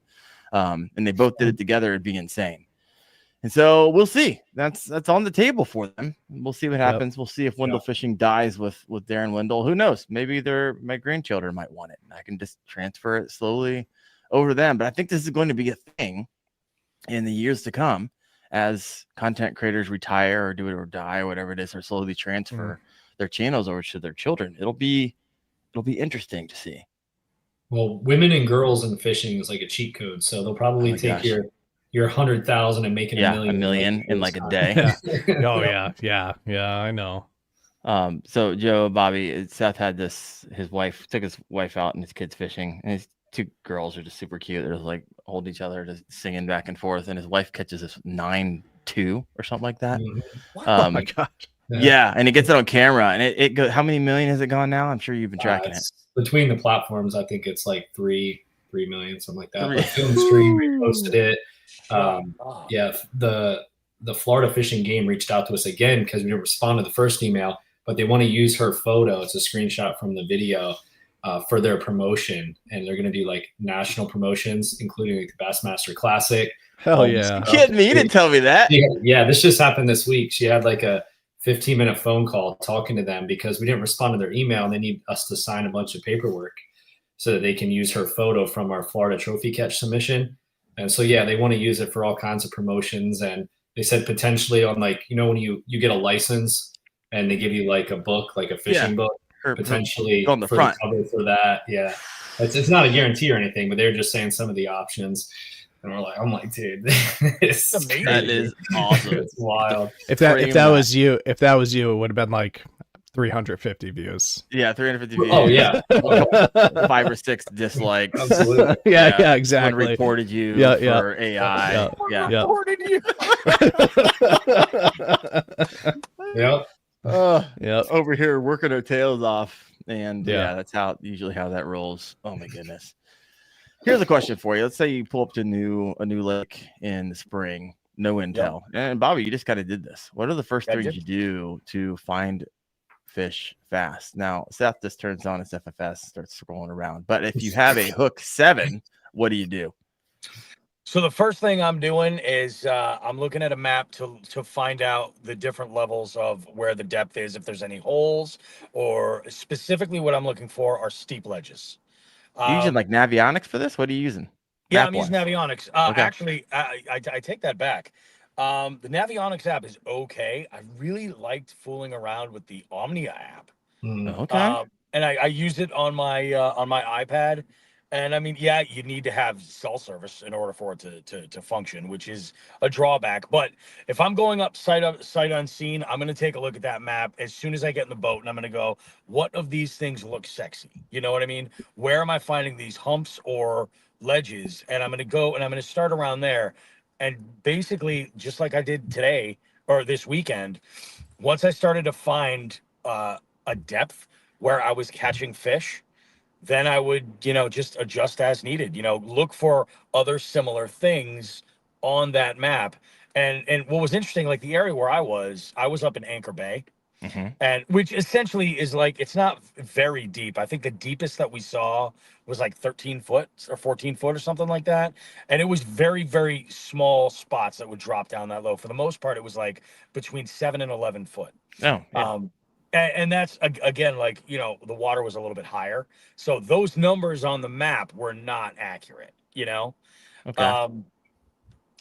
And they both did it together. It'd be insane. And so we'll see. That's on the table for them. We'll see what happens. We'll see if Wendell Fishing dies with Daren Wendell. Who knows? Maybe my grandchildren might want it. I can just transfer it slowly over them. But I think this is going to be a thing in the years to come as content creators retire or do it or die or whatever it is, or slowly transfer their channels over to their children. It'll be interesting to see. Well, women and girls in fishing is like a cheat code. So they'll probably take your 100,000 and make it a million in like a day. Oh yeah, I know. So Joe, Bobby, Seth had his wife took his wife out and his kids fishing, and his 2 girls are just super cute. They're just like holding each other, just singing back and forth, and his wife catches this 9.2 or something like that. Oh my God. Yeah, and it gets it on camera, and it goes. How many million has it gone now? I'm sure you've been tracking it. Between the platforms, I think it's like 3 million, something like that. Filmstream reposted it. The Florida Fishing Game reached out to us again because we didn't respond to the first email, but they want to use her photo. It's a screenshot from the video for their promotion, and they're going to do like national promotions, including like the Bassmaster Classic. Hell yeah! You kidding me? You didn't tell me that. Yeah, this just happened this week. She had like a 15-minute phone call talking to them because we didn't respond to their email, and they need us to sign a bunch of paperwork so that they can use her photo from our Florida Trophy Catch submission. And so, yeah, they want to use it for all kinds of promotions. And they said potentially on like, when you get a license and they give you like a book, like a fishing book, potentially on the front cover for that. Yeah. It's not a guarantee or anything, but they're just saying some of the options. And I'm like, dude, that is awesome. It's wild. If that was you, it would have been like 350 views. Yeah, 350 views. Oh yeah, 5 or 6 dislikes. Absolutely. Yeah, exactly. One reported you for AI. Yeah. Reported you. Yep. Over here working our tails off, and that's usually how that rolls. Oh my goodness. Here's a question for you. Let's say you pull up to a new lake in the spring, no intel. And Bobby, you just kind of did this. What are the first things you do to find fish fast? Now, Seth just turns on his FFS, starts scrolling around. But if you have a hook 7, what do you do? So the first thing I'm doing is I'm looking at a map to find out the different levels of where the depth is, if there's any holes, or specifically what I'm looking for are steep ledges. You using like Navionics for this? What are you using? Yeah, I'm using Navionics. Okay. Actually, I take that back. The Navionics app is okay. I really liked fooling around with the Omnia app. Okay. And I use it on my iPad, And I mean, yeah, you need to have cell service in order for it to function, which is a drawback. But if I'm going up sight unseen, I'm going to take a look at that map as soon as I get in the boat, and I'm going to go, what of these things look sexy? You know what I mean? Where am I finding these humps or ledges? And I'm going to go and I'm going to start around there. And basically, just like I did today or this weekend, once I started to find a depth where I was catching fish, then I would, just adjust as needed, look for other similar things on that map. And what was interesting, like the area where I was up in Anchor Bay, and which essentially is like, it's not very deep. I think the deepest that we saw was like 13 foot or 14 foot or something like that. And it was very, very small spots that would drop down that low. For the most part, it was like between 7 and 11 foot. Oh, yeah. And that's, again, like, the water was a little bit higher. So those numbers on the map were not accurate, Okay.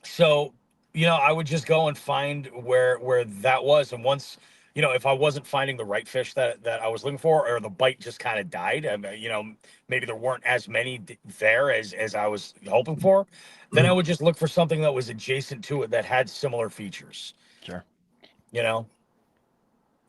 So, I would just go and find where that was. And once, if I wasn't finding the right fish that I was looking for, or the bite just kind of died, and, maybe there weren't as many there as I was hoping for, then I would just look for something that was adjacent to it that had similar features. Sure.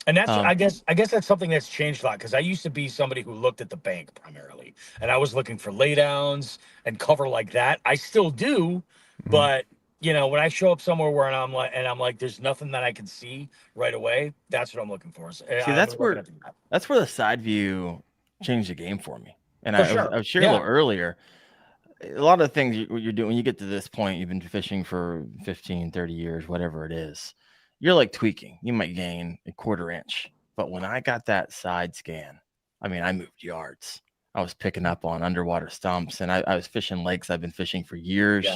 And that's, I guess that's something that's changed a lot, because I used to be somebody who looked at the bank primarily, and I was looking for laydowns and cover like that. I still do, but when I show up somewhere where I'm like, there's nothing that I can see right away, that's what I'm looking for. So, see, that's where the side view changed the game for me. And I was sharing a little earlier. A lot of the things you're doing when you get to this point, you've been fishing for 15, 30 years, whatever it is. You're like tweaking. You might gain a 1/4 inch. But when I got that side scan, I mean, I moved yards. I was picking up on underwater stumps, and I was fishing lakes I've been fishing for years.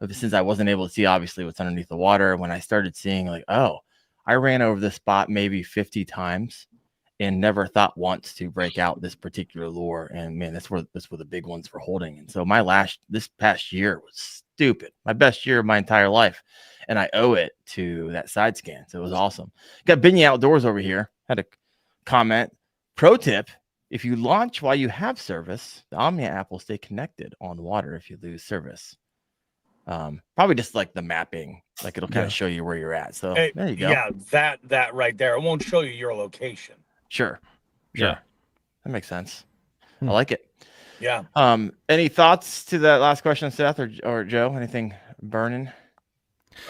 Since I wasn't able to see, obviously, what's underneath the water. When I started seeing, like, oh, I ran over this spot maybe 50 times and never thought once to break out this particular lure. And, man, that's where the big ones were holding. And so this past year was stupid. My best year of my entire life. And I owe it to that side scan. So it was awesome. Got Binyie Outdoors over here. Had a comment. Pro tip: if you launch while you have service, the Omnia app will stay connected on water if you lose service. Probably just like the mapping, like it'll kind of show you where you're at. So there you go. Yeah, that right there. It won't show you your location. Sure. That makes sense. I like it. Yeah. Any thoughts to that last question, Seth or Joe? Anything burning?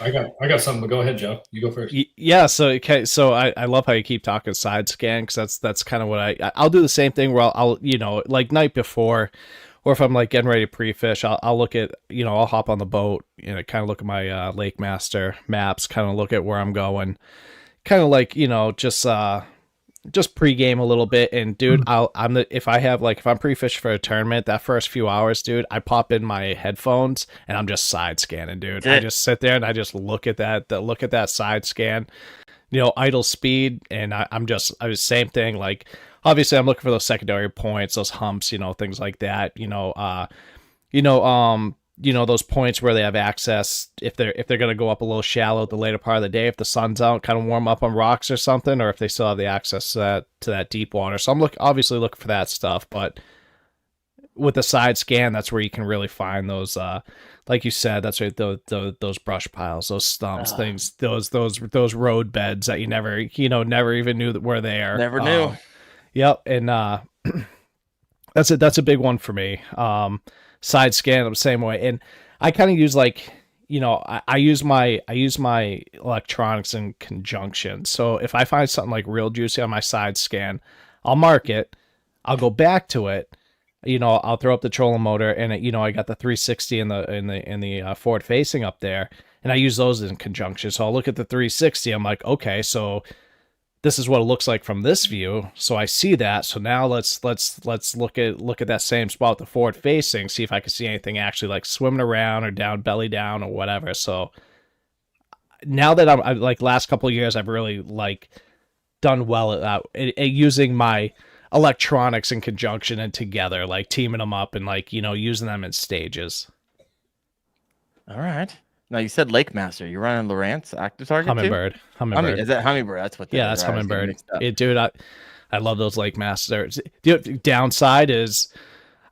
I got something, but go ahead, Joe. You go first. Yeah. So I love how you keep talking side scan, because that's kind of what I'll do the same thing where I'll like night before, or if I'm like getting ready to pre-fish, I'll look at, I'll hop on the boat, kind of look at my Lake Master maps, kind of look at where I'm going, kind of like, just pregame a little bit. And dude, if I'm pre-fishing for a tournament, that first few hours, dude, I pop in my headphones and I'm just side scanning, dude. I just sit there and I just look at that side scan, idle speed. And I was same thing. Like, obviously I'm looking for those secondary points, those humps, things like that, those points where they have access if they're going to go up a little shallow at the later part of the day, if the sun's out, kind of warm up on rocks or something, or if they still have the access to that deep water. So I'm obviously looking for that stuff. But with the side scan, that's where you can really find those, like you said, that's right, those brush piles, those stumps, things, those road beds that you never even knew that were there. Never knew. Yep. And that's a big one for me. Side scan the same way. And I kind of use I use my electronics in conjunction. So if I find something like real juicy on my side scan, I'll mark it. I'll go back to it. I'll throw up the trolling motor, and I got the 360 in the forward facing up there, and I use those in conjunction. So I'll look at the 360. I'm like, okay, so this is what it looks like from this view. So I see that. So now let's look at that same spot, the forward facing, see if I can see anything actually like swimming around or down, belly down or whatever. So now that I'm like last couple of years, I've really done well at using my electronics in conjunction and together, like teaming them up and using them in stages. All right. Now you said Lake Master. You're running Lowrance active target Humminbird. Is that Humminbird? That's what. That's Humminbird. Dude, I love those Lake Masters. The downside is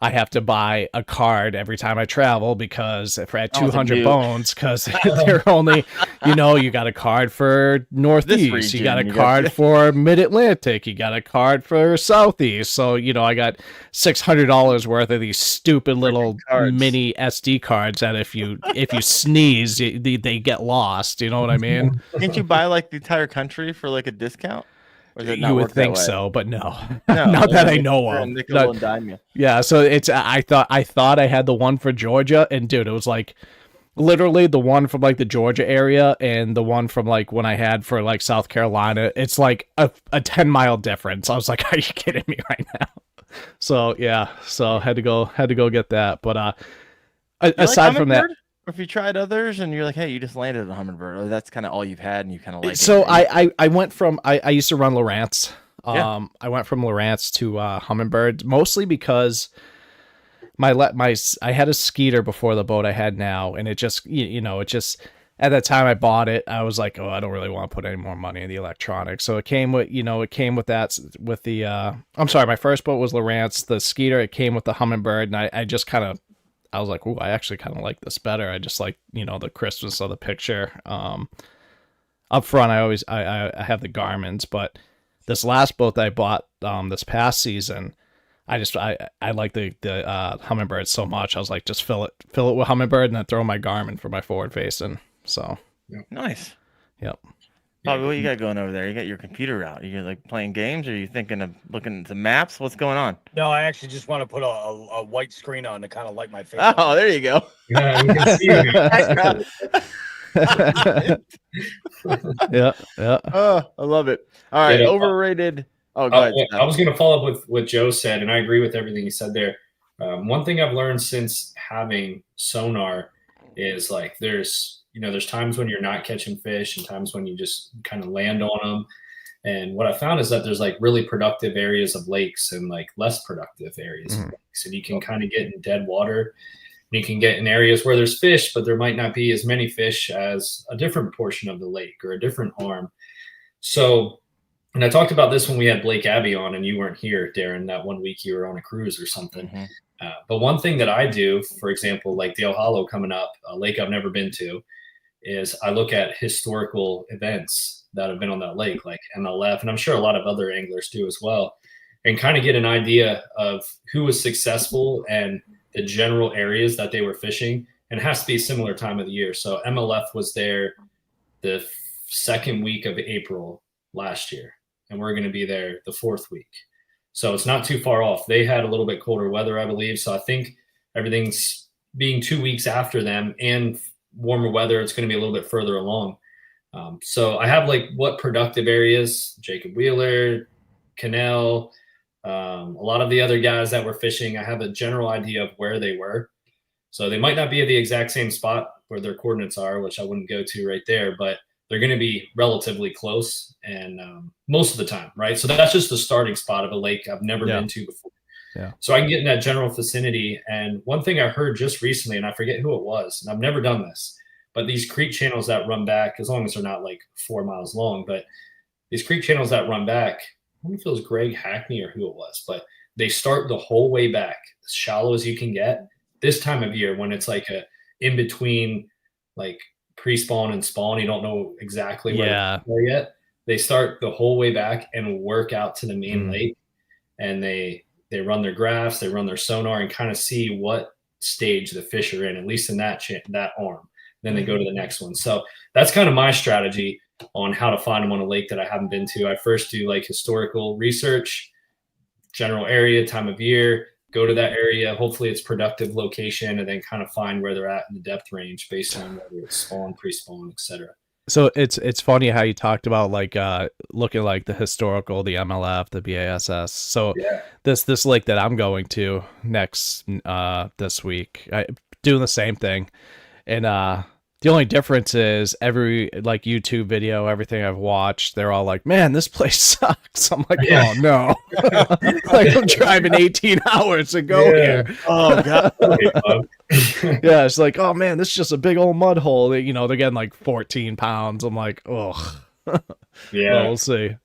I have to buy a card every time I travel because if I had Oh, it's a 200 new- bones, because they're only, you got a card for Northeast, you got a region, card for Mid-Atlantic, you got a card for Southeast. So, I got $600 worth of these stupid little cards. mini SD cards that if you sneeze, they get lost. You know what I mean? Can't you buy like the entire country for like a discount? Or does it not You would work that think way? so, but no, No, not that I they're know a of. nickel Not- and dime you. Yeah, so it's I thought I had the one for Georgia, and dude, it was like literally the one from like the Georgia area and the one from like when I had for like South Carolina. It's like a 10-mile difference. I was like, are you kidding me right now? So yeah, so had to go get that. But aside from that, Hummingbird? Or if you tried others and you're like, hey, you just landed a hummingbird, or that's kind of all you've had and you kind of like so it. I went from I used to run Lowrance. Yeah. I went from Lowrance to hummingbird mostly because I had a Skeeter before the boat I had now, and it just it just at that time I bought it, I was like, oh, I don't really want to put any more money in the electronics. So it came with I'm sorry, my first boat was Lowrance. The Skeeter, it came with the hummingbird, and I just kind of I was like, ooh, I actually kind of like this better. I just like the crispness of the picture. Up front, I have the Garmin's, but this last boat that I bought this past season, I like the hummingbird so much. I was like, just fill it with hummingbird and then throw my Garmin for my forward facing. So Nice. Yep. Bobby, what you got going over there? You got your computer out. You're like playing games, or are you thinking of looking at the maps? What's going on? No, I actually just want to put a white screen on to kind of light my face. Oh, there you go. Yeah, we can see you. Yeah. Oh, I love it. All right, Yeah, overrated. Oh, go ahead. I was going to follow up with what Joe said, and I agree with everything he said there. One thing I've learned since having sonar is like there's times when you're not catching fish and times when you just kind of land on them. And what I found is that there's like really productive areas of lakes and like less productive areas of lakes. And you can kind of get in dead water. And you can get in areas where there's fish, but there might not be as many fish as a different portion of the lake or a different arm. So, and I talked about this when we had Blake Abbey on and you weren't here, Daren, that one week you were on a cruise or something. But one thing that I do, for example, like Dale Hollow coming up, a lake I've never been to, is I look at historical events that have been on that lake, like MLF, and I'm sure a lot of other anglers do as well, and kind of get an idea of who was successful and the general areas that they were fishing. And it has to be a similar time of the year. So MLF was there the second week of April last year, and we're going to be there the fourth week. So it's not too far off. They had a little bit colder weather, I believe. So I think everything's being 2 weeks after them and warmer weather, it's going to be a little bit further along. So I have like what productive areas, Jacob Wheeler, Cannell, a lot of the other guys that were fishing, I have a general idea of where they were. So they might not be at the exact same spot where their coordinates are, which I wouldn't go to right there, but they're going to be relatively close and most of the time, right? So that's just the starting spot of a lake I've never been to before. Yeah. So I can get in that general vicinity. And one thing I heard just recently, and I forget who it was, and I've never done this, but these creek channels that run back, as long as they're not like 4 miles long, but these creek channels that run back, I don't know if it was Greg Hackney or who it was, but they start the whole way back, as shallow as you can get this time of year when it's like a in between like pre-spawn and spawn. You don't know exactly where they're yet. They start the whole way back and work out to the main lake, and they run their graphs, they run their sonar and kind of see what stage the fish are in, at least in that arm. Then they go to the next one. So that's kind of my strategy on how to find them on a lake that I haven't been to. I first do like historical research, general area, time of year, go to that area. Hopefully it's productive location, and then kind of find where they're at in the depth range based on whether it's spawn, pre-spawn, etc. So it's funny how you talked about like looking like the historical, the MLF, the BASS. So this lake that I'm going to next this week, I doing the same thing, and the only difference is every like YouTube video, everything I've watched, they're all like, "Man, this place sucks." I'm like, "Oh no!" Like I'm driving 18 hours to go here. Oh god. Yeah, it's like, "Oh man, this is just a big old mud hole." They're getting like 14 pounds. I'm like, "Ugh." Yeah, well, we'll see.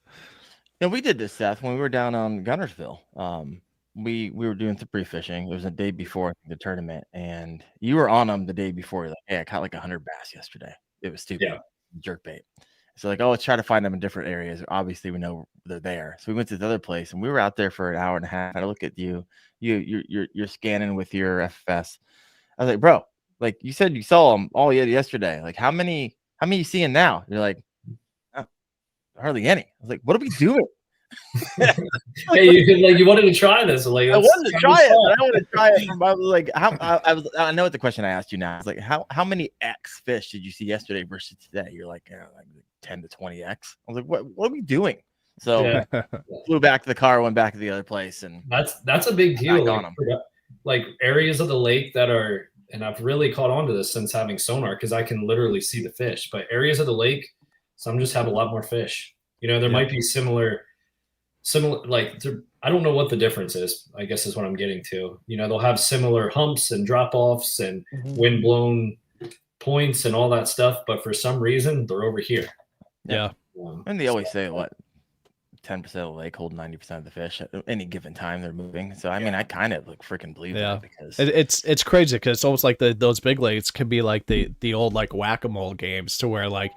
Yeah, we did this, Seth, when we were down on Gunnersville. we were doing some pre-fishing. It was the day before the tournament, and you were on them the day before. You're like, hey, I caught like 100 bass yesterday. It was stupid. Yeah. Jerk bait. So like, oh, let's try to find them in different areas. Obviously, we know they're there. So we went to the other place, and we were out there for an hour and a half. I look at you. You're scanning with your FFS. I was like, bro, like you said, you saw them all yesterday. Like, how many you seeing now? You're like, oh, hardly any. I was like, what are we doing? Hey, you wanted to try this. Like, I wanted to try it. I wanted to try it. I was like, I know what the question I asked you now. I was like, how many X fish did you see yesterday versus today? You're like, like 10 to 20 X. I was like, what are we doing? So flew back to the car, went back to the other place, and that's a big deal. Like areas of the lake that are, and I've really caught on to this since having sonar because I can literally see the fish. But areas of the lake, some just have a lot more fish. There might be similar. Like I don't know what the difference is, I guess is what I'm getting to. They'll have similar humps and drop-offs and wind-blown points and all that stuff, but for some reason they're over here. Yeah. And they always say 10% of the lake hold 90% of the fish at any given time they're moving. So I mean, I kind of freaking believe that because it's crazy because it's almost like those big lakes can be like the old like whack-a-mole games to where like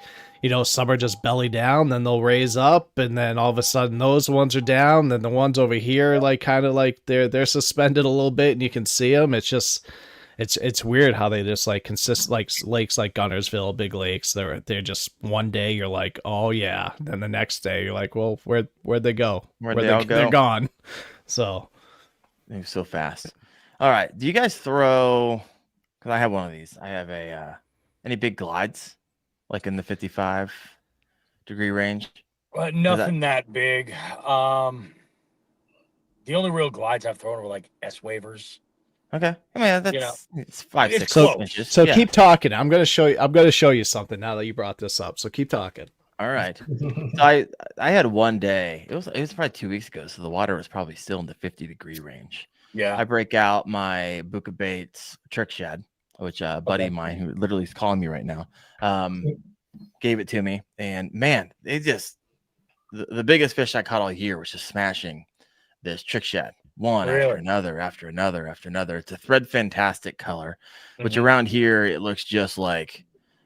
some are just belly down, then they'll raise up, and then all of a sudden those ones are down, then the ones over here like kind of like they're suspended a little bit and you can see them. It's just it's weird how they just like consist like lakes like Gunnersville, big lakes. They're just one day you're like, oh yeah, then the next day you're like, well, where'd they go? Where'd they all go? They're gone. So they move so fast. All right, do you guys throw? Because I have one of these. I have any big glides, like in the 55-degree range. Nothing that big. The only real glides I've thrown were like S wavers. Okay, I mean that's it's 5-6 inches. So keep talking. I'm gonna show you something now that you brought this up. So keep talking. All right. So I had one day. It was probably 2 weeks ago. So the water was probably still in the 50-degree range. Yeah. I break out my Buka Baits trick shad, which a buddy of mine who literally is calling me right now, gave it to me, and man, it just the biggest fish I caught all year was just smashing this trick shad. One after another. It's a thread fantastic color, which around here it looks just like,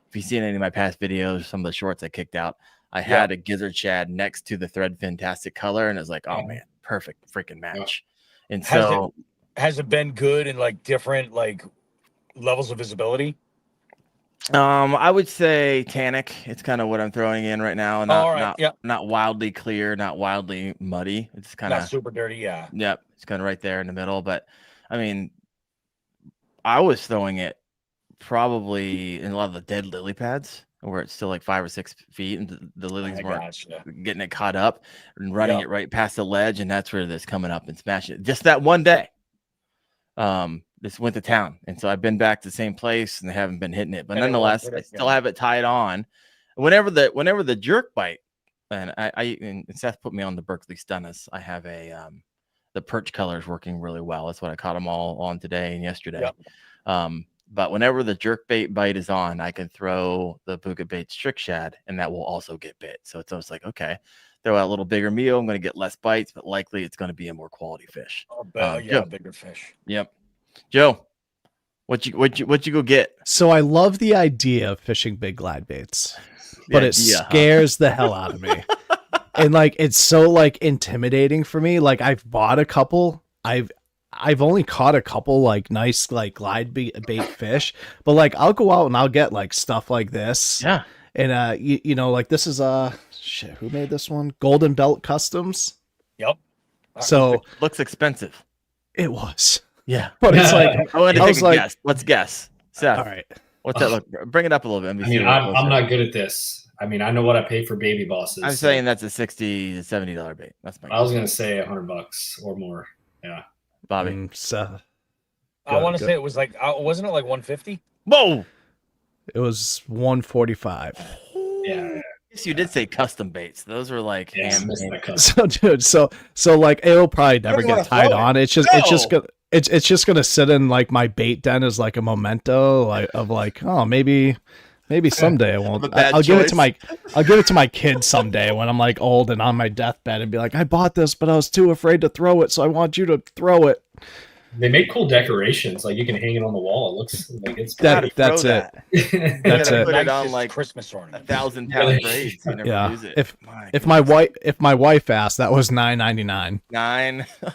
if you've seen any of my past videos, some of the shorts I kicked out, I had a gizzard shad next to the thread fantastic color, and it's like, oh man, perfect freaking match. And so has it been good in like different like levels of visibility? I would say tannic. It's kind of what I'm throwing in right now. Not wildly clear, not wildly muddy. It's kind of not super dirty. Yeah. Yep. It's kind of right there in the middle. But I mean, I was throwing it probably in a lot of the dead lily pads where it's still like 5 or 6 feet and the lilies weren't getting it caught up and running it right past the ledge. And that's where this coming up and smashing it. Just that one day. This went to town, and so I've been back to the same place, and they haven't been hitting it. But nonetheless, I still have it tied on. Whenever the jerk bite, and and Seth put me on the Berkeley Stunnis. I have the perch color is working really well. That's what I caught them all on today and yesterday. Yep. But whenever the jerk bait bite is on, I can throw the Buka Baits trick shad, and that will also get bit. So it's almost like, okay, throw out a little bigger meal. I'm going to get less bites, but likely it's going to be a more quality fish. Bigger fish. Yep. Joe, what you go get? So I love the idea of fishing big glide baits, but it scares the hell out of me. And like, it's so like intimidating for me. Like I've bought a couple. I've only caught a couple like nice like glide bait fish, but like I'll go out and I'll get like stuff like this. Yeah. And like this is who made this one? Golden Belt Customs. Yep. So looks expensive. It was. Yeah. But it's like I want to take a guess. Let's guess. Seth. All right. What's that look? Bring it up a little bit. I'm not good at this. I mean, I know what I pay for baby bosses. I'm saying that's a $60 to $70 bait. That's my guess. I was gonna say $100 or more. Yeah. Bobby. I want to say it was like, wasn't it like 150? Whoa. It was 145. Yeah. Yes, you did say custom baits. Those were like so dude, so like it'll probably never get tied on. It's just gonna sit in like my bait den as like a memento of like, oh, maybe Maybe someday I won't. I'll give it to my kids someday when I'm like old and on my deathbed and be like, I bought this, but I was too afraid to throw it, so I want you to throw it. They make cool decorations, like you can hang it on the wall. It looks like it's that's that. it. That's it. Put it on like Christmas ornament. 1,000-pound braids. You never use it. If my wife asked, that was $9.99.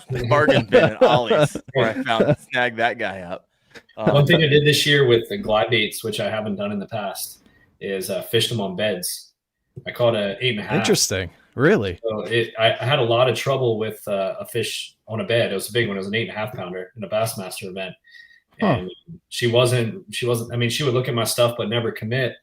The bargain bin at Ollie's where I snagged that guy up. One thing I did this year with the glide baits, which I haven't done in the past, is fished them on beds. I caught a 8.5. Interesting. Really? So I had a lot of trouble with a fish on a bed. It was a big one. It was an 8.5 pounder in a Bassmaster event. And she wasn't, I mean, she would look at my stuff, but never commit.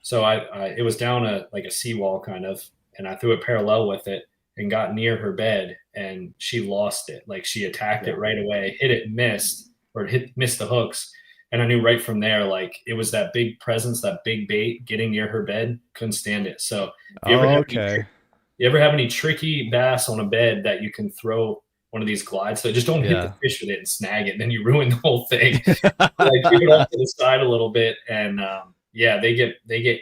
So it was down like a seawall kind of, and I threw it parallel with it and got near her bed and she lost it. Like she attacked it right away, hit it, missed the hooks. And I knew right from there, like it was that big presence, that big bait getting near her bed. Couldn't stand it. So you ever have any tricky bass on a bed that you can throw one of these glides? So just don't hit the fish with it and snag it, and then you ruin the whole thing. Like keep it off to the side a little bit, and they get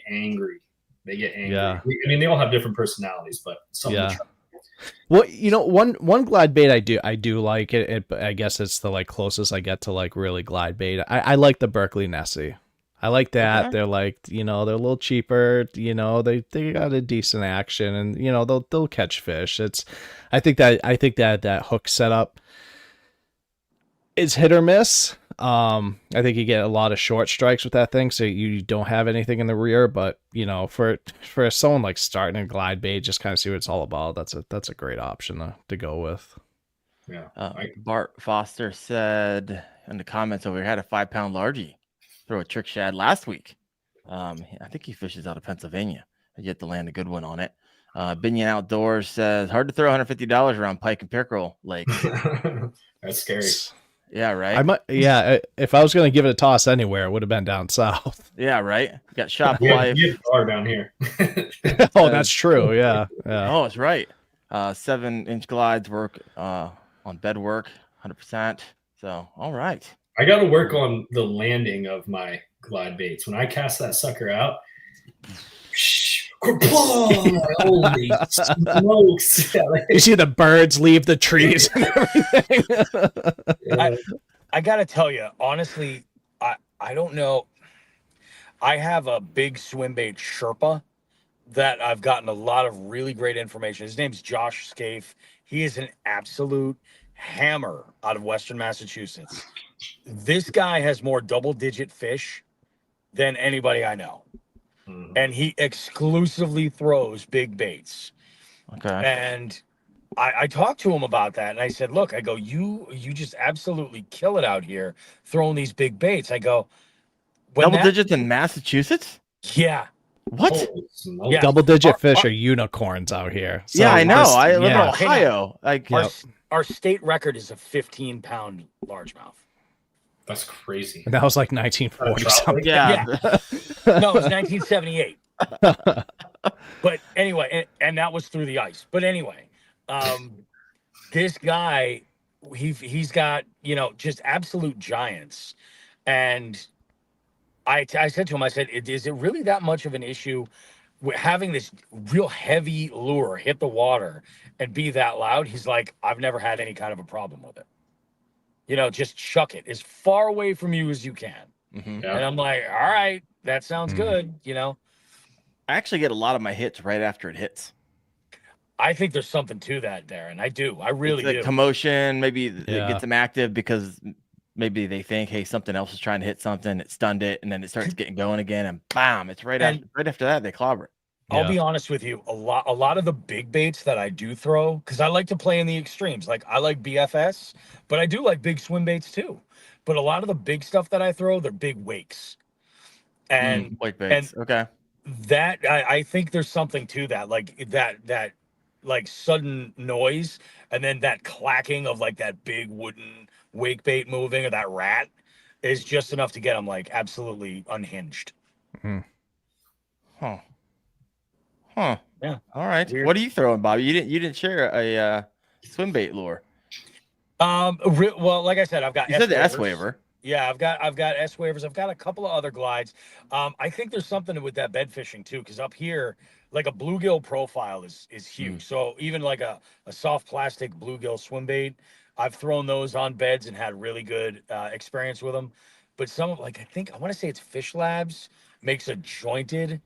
angry. They get angry. Yeah. I mean, they all have different personalities, but some of them try. Well, one glide bait I do like it. I guess it's the like closest I get to like really glide bait. I like the Berkeley Nessie. I like that. Okay. They're like, they're a little cheaper, they got a decent action and, they'll catch fish. I think that hook setup is hit or miss. I think you get a lot of short strikes with that thing. So you don't have anything in the rear, but for someone like starting a glide bait, just kind of see what it's all about. That's a great option to go with. Yeah. Bart Foster said in the comments over here, had a 5-pound largie throw a trick shad last week. I think he fishes out of Pennsylvania. I yet to land a good one on it. Binion Outdoors says hard to throw $150 around Pike and Pickerel Lake. That's scary. Yeah, right. If I was going to give it a toss anywhere, it would have been down south. Yeah, right. You got Shop Life. You have far down here. Oh, that's true. Yeah. Oh, it's right. 7-inch glides work on bed work 100%. So, all right. I got to work on the landing of my glide baits. When I cast that sucker out, holy smokes. You see the birds leave the trees and everything. I got to tell you, honestly, I don't know. I have a big swim bait Sherpa that I've gotten a lot of really great information. His name's Josh Scaife. He is an absolute hammer out of Western Massachusetts. This guy has more double-digit fish than anybody I know. Mm-hmm. And he exclusively throws big baits. Okay. And I talked to him about that. And I said, look, you just absolutely kill it out here throwing these big baits. I go, double digits in Massachusetts? Yeah. What? Yeah. Double-digit fish are unicorns out here. So I know. I live in Ohio. Our state record is a 15-pound largemouth. That's crazy. And that was like 1940 something. Yeah. No, it was 1978. But anyway, and that was through the ice. But anyway, this guy, he's got, just absolute giants. And I said to him, I said, is it really that much of an issue with having this real heavy lure hit the water and be that loud? He's like, I've never had any kind of a problem with it. Just chuck it as far away from you as you can. Mm-hmm. Yeah. And I'm like, all right, that sounds good. I actually get a lot of my hits right after it hits. I think there's something to that, Darren. I do. I really do. Commotion. Maybe it gets them active because maybe they think, hey, something else is trying to hit something. It stunned it, and then it starts getting going again, and bam! It's right after that they clobber it. I'll be honest with you. A lot of the big baits that I do throw, because I like to play in the extremes. Like I like BFS, but I do like big swim baits too. But a lot of the big stuff that I throw, they're big wakes. And wake baits. Okay. That I think there's something to that, like that like sudden noise, and then that clacking of like that big wooden wake bait moving, or that rat is just enough to get them like absolutely unhinged. Mm-hmm. Huh. Yeah. All right. Weird. What are you throwing, Bobby? You didn't share a swim bait lure. Well, like I said, I've got. You said the S waiver. Yeah, I've got S waivers. I've got a couple of other glides. I think there's something with that bed fishing too, because up here, like a bluegill profile is huge. So even like a soft plastic bluegill swim bait, I've thrown those on beds and had really good experience with them. But some of like I want to say it's Fish Labs makes a jointed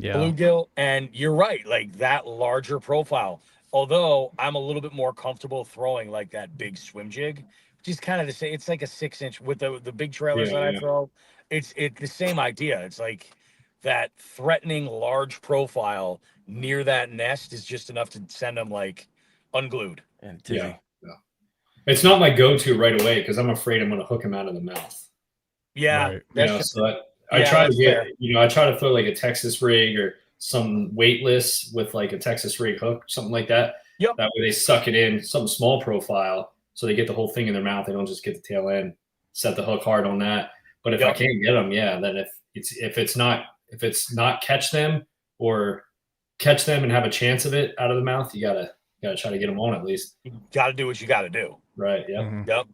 bluegill, and you're right, like that larger profile. Although I'm a little bit more comfortable throwing like that big swim jig, which is kind of the same. It's like a 6-inch with the big trailers that I throw. It's the same idea. It's like that threatening large profile near that nest is just enough to send them like unglued. And tizzy. Yeah. It's not my go-to right away because I'm afraid I'm going to hook him out of the mouth. Yeah, right. I try to get, I try to throw like a Texas rig or some weightless with like a Texas rig hook, something like that. Yep. That way they suck it in, some small profile, so they get the whole thing in their mouth. They don't just get the tail end. Set the hook hard on that. But if I can't get them, then if it's not catch them or catch them and have a chance of it out of the mouth, you gotta try to get them on at least. You gotta do what you gotta do. Right. Yeah. Mm-hmm. Yep.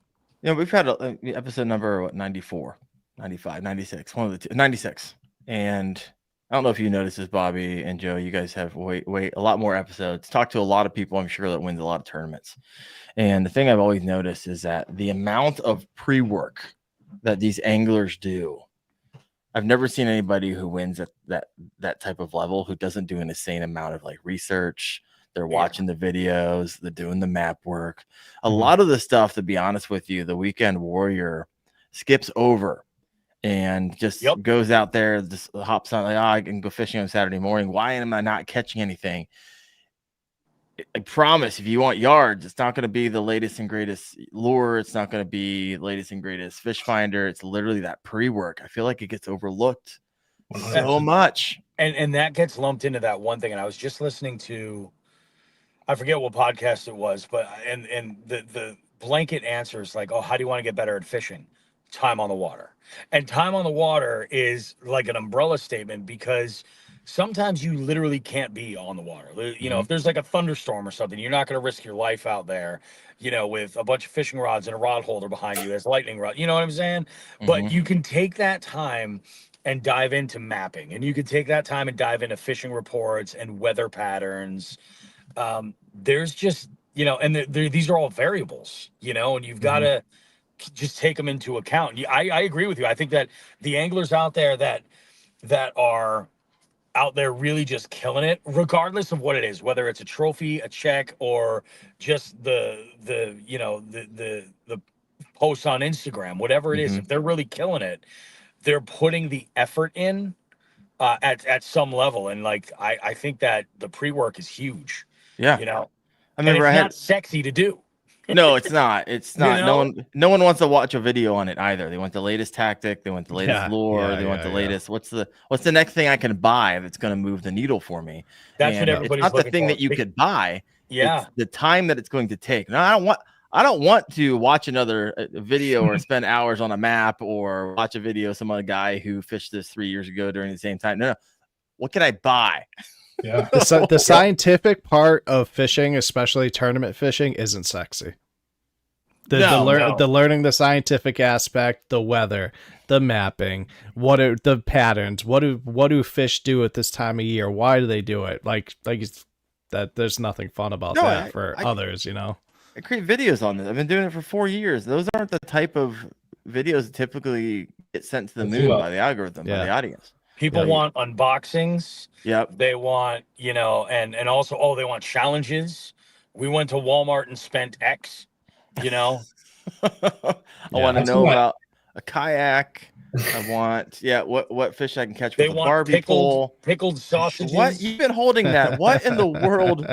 Yeah, we've had episode number 94, 95, 96, one of the two, 96. And I don't know if you noticed this, Bobby and Joe, you guys have wait a lot more episodes. Talked to a lot of people, I'm sure, that wins a lot of tournaments. And the thing I've always noticed is that the amount of pre-work that these anglers do, I've never seen anybody who wins at that type of level who doesn't do an insane amount of like research. They're watching the videos, they're doing the map work. A lot of the stuff, to be honest with you, the weekend warrior skips over and just goes out there, just hops on, like, I can go fishing on Saturday morning. Why am I not catching anything? I promise, if you want yards, it's not going to be the latest and greatest lure. It's not going to be latest and greatest fish finder. It's literally that pre-work. I feel like it gets overlooked so much. And that gets lumped into that one thing. And I was just listening to, I forget what podcast it was, but and the blanket answer is like, oh, how do you want to get better at fishing? Time on the water. And time on the water is like an umbrella statement because sometimes you literally can't be on the water. You know, if there's like a thunderstorm or something, you're not going to risk your life out there, you know, with a bunch of fishing rods and a rod holder behind you as lightning rod. You know what I'm saying? But you can take that time and dive into mapping, and you can take that time and dive into fishing reports and weather patterns. There's just, you know, and these are all variables, you know, and you've got to just take them into account. I agree with you. I think that the anglers out there that are out there really just killing it, regardless of what it is, whether it's a trophy, a check, or just the posts on Instagram, whatever it is, if they're really killing it, they're putting the effort in at some level. And like, I think that the pre-work is huge. Yeah. You know, I remember it's not sexy to do. No, it's not. It's not. You know? No one wants to watch a video on it either. They want the latest tactic. They want the latest lure. They want the latest. What's the next thing I can buy that's going to move the needle for me? That's what everybody's it's not the thing that you could buy. Yeah. It's the time that it's going to take. No, I don't want to watch another video or spend hours on a map or watch a video of some other guy who fished this 3 years ago during the same time. No. What can I buy? Yeah. The scientific part of fishing, especially tournament fishing, isn't sexy. The learning the scientific aspect, the weather, the mapping, what are the patterns, what do fish do at this time of year? Why do they do it? Like that. There's nothing fun about that for others, you know. I create videos on this. I've been doing it for 4 years. Those aren't the type of videos that typically get sent to the moon by the algorithm, by the audience. People want unboxings. Yep. They want, you know, and also, they want challenges. We went to Walmart and spent X, you know. I want to know about a kayak. I want, what fish I can catch with a Barbie pole. Pickled sausages. What? You've been holding that. What in the world?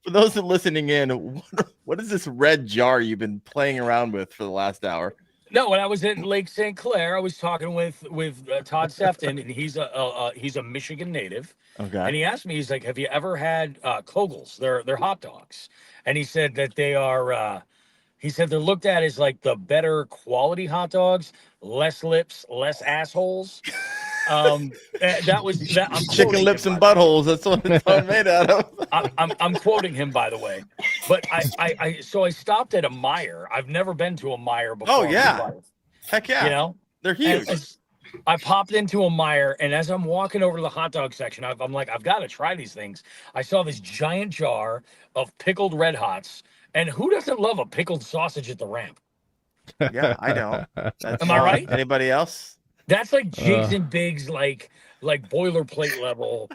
For those that are listening in, what is this red jar you've been playing around with for the last hour? No, when I was in Lake St. Clair, I was talking with Todd Sefton, and he's a Michigan native. Okay. And he asked me, he's like, "Have you ever had Kogels? They're hot dogs." And he said that they are. He said they're looked at as like the better quality hot dogs, less lips, less assholes. That was that. I'm chicken lips and buttholes. That's what it's made out of. I'm quoting him, by the way. But I stopped at a Meijer. I've never been to a Meijer before. Oh yeah. Heck yeah. You know, they're huge. I popped into a Meijer, and as I'm walking over to the hot dog section, I'm like, I've got to try these things. I saw this giant jar of pickled Red Hots, and who doesn't love a pickled sausage at the ramp? Yeah, I don't. Am I right? Anybody else? That's like Jigs and Bigs, like boilerplate level.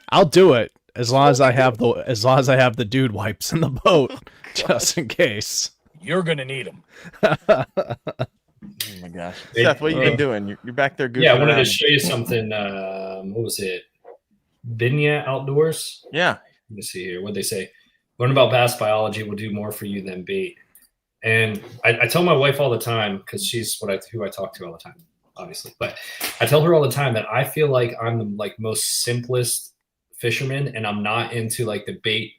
I'll do it as long as I have the dude wipes in the boat, just in case. You're gonna need them. Oh my gosh, Seth, what you been doing? You're back there goofing Yeah, I wanted around. to show you something. What was it? Binya Outdoors. Yeah. Let me see here. What they say? Learn about bass biology will do more for you than bait. And I tell my wife all the time, because she's who I talk to all the time, obviously. But I tell her all the time that I feel like I'm the most simplest fisherman, and I'm not into the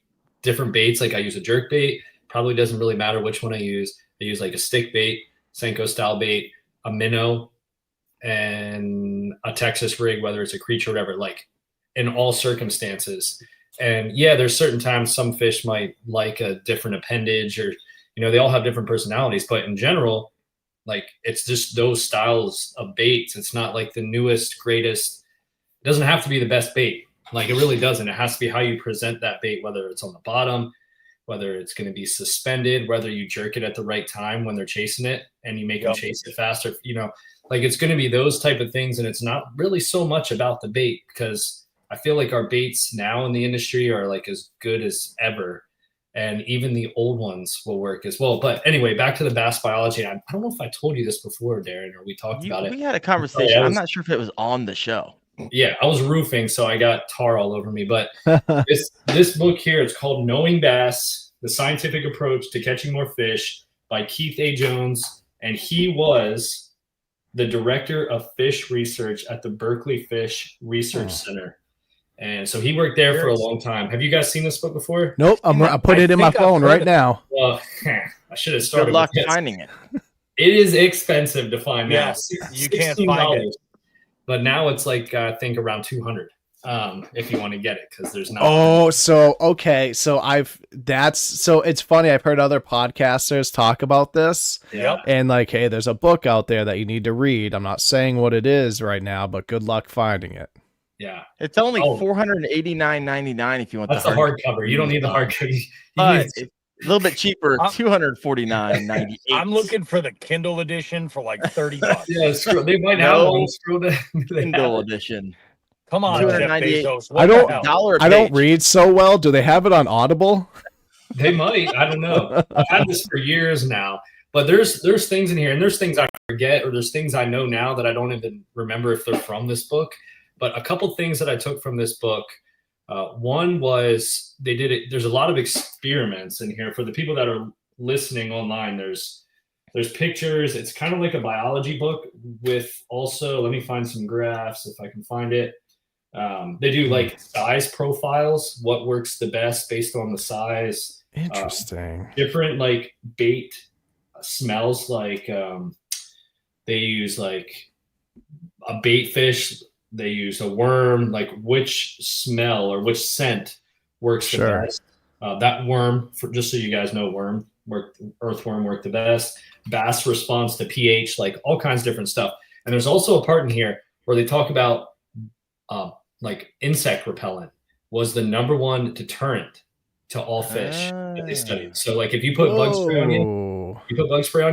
different baits. Like I use a jerk bait. Probably doesn't really matter which one I use. I use like a stick bait, Senko style bait, a minnow, and a Texas rig, whether it's a creech or whatever, like in all circumstances. And yeah, there's certain times some fish might like a different appendage, or, they all have different personalities, but in general, like it's just those styles of baits. It's not like the newest, greatest. It doesn't have to be the best bait. Like it really doesn't. It has to be how you present that bait, whether it's on the bottom, whether it's going to be suspended, whether you jerk it at the right time when they're chasing it and you make them chase it faster, like it's going to be those type of things. And it's not really so much about the bait, because I feel like our baits now in the industry are like as good as ever. And even the old ones will work as well. But anyway, back to the bass biology. I don't know if I told you this before, Daren, or we talked about it. We had a conversation. I'm not sure if it was on the show. Yeah, I was roofing, so I got tar all over me. But this book here, it's called Knowing Bass, The Scientific Approach to Catching More Fish by Keith A. Jones. And he was the director of fish research at the Berkeley Fish Research Center. And so he worked there for a long time. Have you guys seen this book before? Nope. I put it in my phone right now. Well, I should have started. Good luck with finding it. It is expensive to find now. Yes, you can't find it. But now it's like I think around $200 if you want to get it, because there's no. Oh, so okay, so it's funny. I've heard other podcasters talk about this. Yeah. And like, hey, there's a book out there that you need to read. I'm not saying what it is right now, but good luck finding it. Yeah, it's only $489.99 if you want. That's the hardcover. You don't need the hardcover. It's a little bit cheaper, $249.98. I'm looking for the Kindle edition for like $30. Yeah, they might have one. Kindle edition. Come on, Jeff Bezos. I don't read so well. Do they have it on Audible? They might. I don't know. I've had this for years now. But there's things in here, and there's things I forget, or there's things I know now that I don't even remember if they're from this book. But a couple things that I took from this book, one was they did it. There's a lot of experiments in here for the people that are listening online. There's pictures. It's kind of like a biology book with also, let me find some graphs if I can find it. They do like size profiles, what works the best based on the size. Interesting. Different like bait smells, like they use like a bait fish. They use a worm, like which smell or which scent works the best. That worm, just so you guys know, earthworm worked the best. Bass responds to pH, like all kinds of different stuff. And there's also a part in here where they talk about like insect repellent was the #1 deterrent to all fish that they studied. So like if you put bug spray on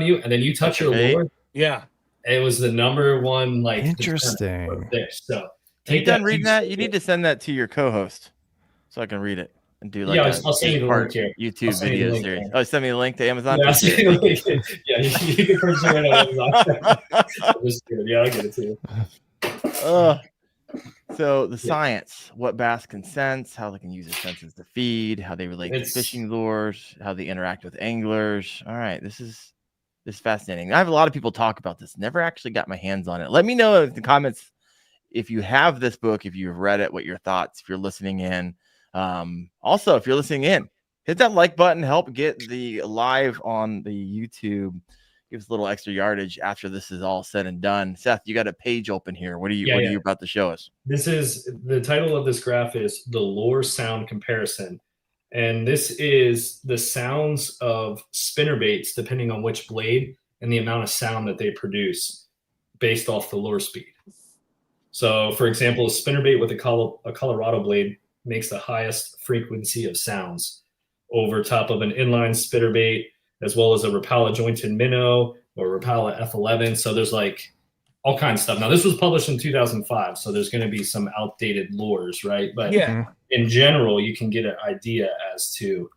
you, and then you touch your lure, it was the #1 like interesting for fish. So you done reading that? You need to send that to your co-host so I can read it and do like I'll send you the link here. YouTube video series. Oh, send me the link to Amazon. Yeah, you can purchase it right on Amazon. Yeah, I'll get it to you. So the science, what bass can sense, how they can use their senses to feed, how they relate to fishing lures, how they interact with anglers. All right, this is fascinating. I have a lot of people talk about this. Never actually got my hands on it. Let me know in the comments if you have this book, if you've read it, what your thoughts, if you're listening in. Also, if you're listening in, hit that like button, help get the live on the YouTube. Give us a little extra yardage after this is all said and done. Seth, you got a page open here. What are you about to show us? This is the title of this graph is the lure sound comparison. And this is the sounds of spinnerbaits, depending on which blade and the amount of sound that they produce based off the lure speed. So, for example, a spinnerbait with a Colorado blade makes the highest frequency of sounds over top of an inline spinnerbait, as well as a Rapala jointed minnow or Rapala F11. So there's like all kinds of stuff. Now, this was published in 2005, so there's going to be some outdated lures, right? But in general, you can get an idea as to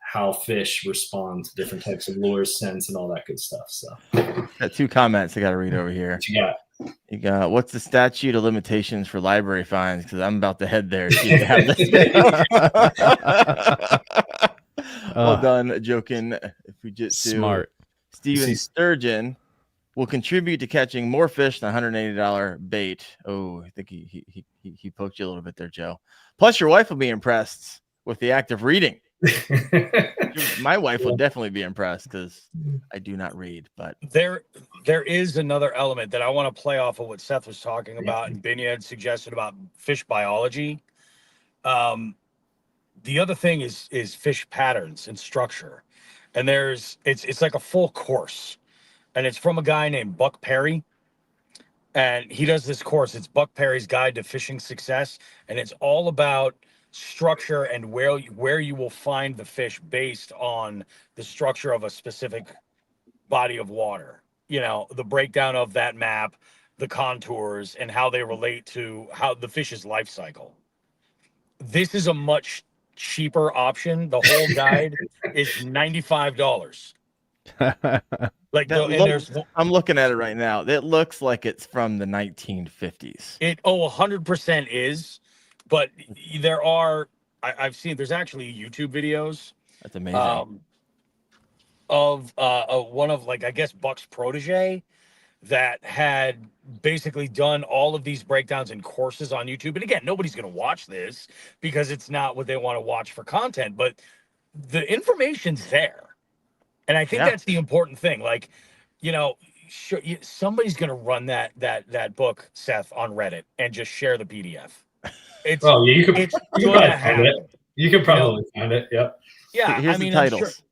how fish respond to different types of lures, scents, and all that good stuff. So, got 2 comments I got to read over here. What you got? You got, what's the statute of limitations for library fines? Because I'm about to head there. See if they have this. Well done, joking. If we just smart. Steven Sturgeon will contribute to catching more fish than $180 bait. Oh, I think he poked you a little bit there, Joe. Plus, your wife will be impressed with the act of reading. My wife will definitely be impressed because I do not read. But there is another element that I want to play off of what Seth was talking about, and Binya had suggested about fish biology. The other thing is fish patterns and structure, and it's like a full course, and it's from a guy named Buck Perry, and he does this course. It's Buck Perry's Guide to Fishing Success, and it's all about structure and where you will find the fish based on the structure of a specific body of water. You know, the breakdown of that map, the contours, and how they relate to how the fish's life cycle. This is a much cheaper option. The whole guide is $95. Like, I'm looking at it right now. It looks like it's from the 1950s. 100% is. But there are, I've seen, there's actually YouTube videos. That's amazing. Of one of, like, I guess Buck's protege that had basically done all of these breakdowns and courses on YouTube. And again, nobody's going to watch this because it's not what they want to watch for content, but the information's there. And I think that's the important thing. Like, you know, somebody's going to run that book, Seth, on Reddit and just share the PDF. You could probably find it. Yep. Yeah. Here's the titles.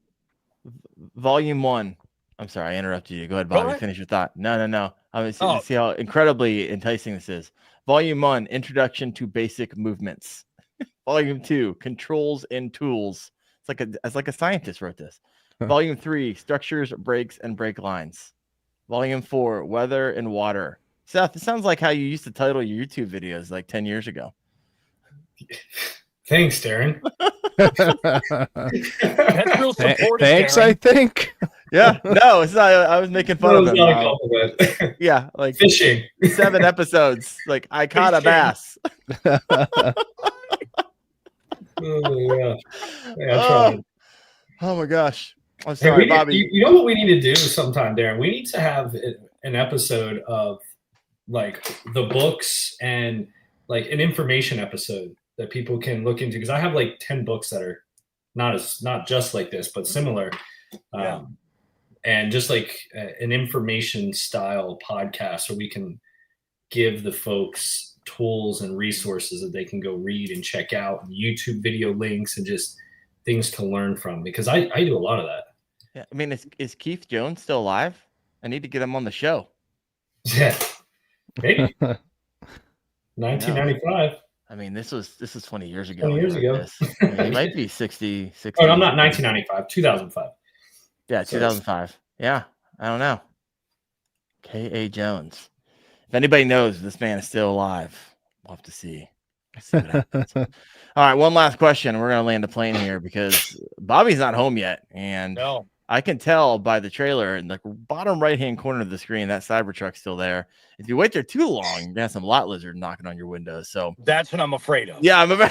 Volume 1. I'm sorry, I interrupted you. Go ahead, Bobby. Finish your thought. No. I mean, see how incredibly enticing this is. Volume 1, Introduction to Basic Movements. Volume 2, Controls and Tools. It's like a scientist wrote this. Volume 3, Structures, Breaks, and Break Lines. Volume 4, Weather and Water. Seth, it sounds like how you used to title your YouTube videos like 10 years ago. Thanks, Daren. That's real supportive. Thanks, Daren. I think. Yeah, no, it's not. I was making fun of him. Yeah, like fishing. 7 episodes. Like, I caught a bass. Oh my gosh. I'm sorry, Bobby. You know what we need to do sometime, Daren? We need to have an episode of like the books and like an information episode that people can look into, because I have like 10 books that are not just like this, but similar. And just like an information style podcast where we can give the folks tools and resources that they can go read and check out, and YouTube video links and just things to learn from, because I do a lot of that. Yeah, I mean, is Keith Jones still alive? I need to get him on the show. Yeah, maybe. 1995. I mean, this was 20 years ago. 20 years ago. He might be 60. Oh, I'm not 1995. 2005. Yeah, 2005. Yeah, I don't know. K.A. Jones. If anybody knows this man is still alive, we'll have to see. What happens. All right, one last question. We're going to land a plane here because Bobby's not home yet. And I can tell by the trailer in the bottom right-hand corner of the screen, that Cybertruck's still there. If you wait there too long, you're going to have some lot lizard knocking on your windows. So that's what I'm afraid of. Yeah, I'm afraid.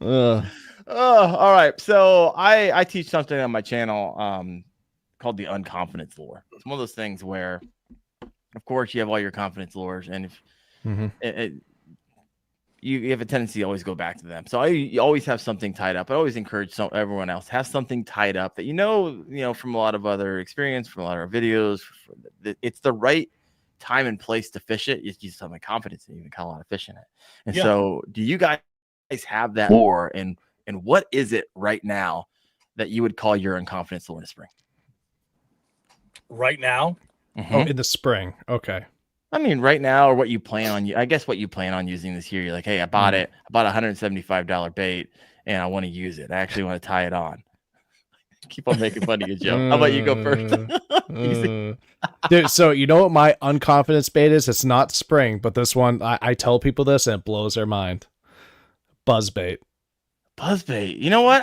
All right. So I teach something on my channel called the Unconfidence lore. It's one of those things where, of course, you have all your confidence lures, and if you have a tendency to always go back to them. So you always have something tied up. I always encourage everyone else have something tied up that you know from a lot of other experience, from a lot of our videos. It's the right time and place to fish it. You just have my confidence and you can caught a lot of fish in it. And so, do you guys have that lore? And what is it right now that you would call your Unconfidence lure in the spring? Right now? Mm-hmm. Oh, in the spring. Okay. I mean, right now, or what you plan on? I guess what you plan on using this year. You're like, hey, I bought it. I bought a $175 bait, and I want to use it. I actually want to tie it on. Keep on making fun of you, Joe. How about you go first? Dude, so you know what my Unconfidence bait is? It's not spring, but this one, I tell people this and it blows their mind. Buzzbait. Buzzbait. You know what?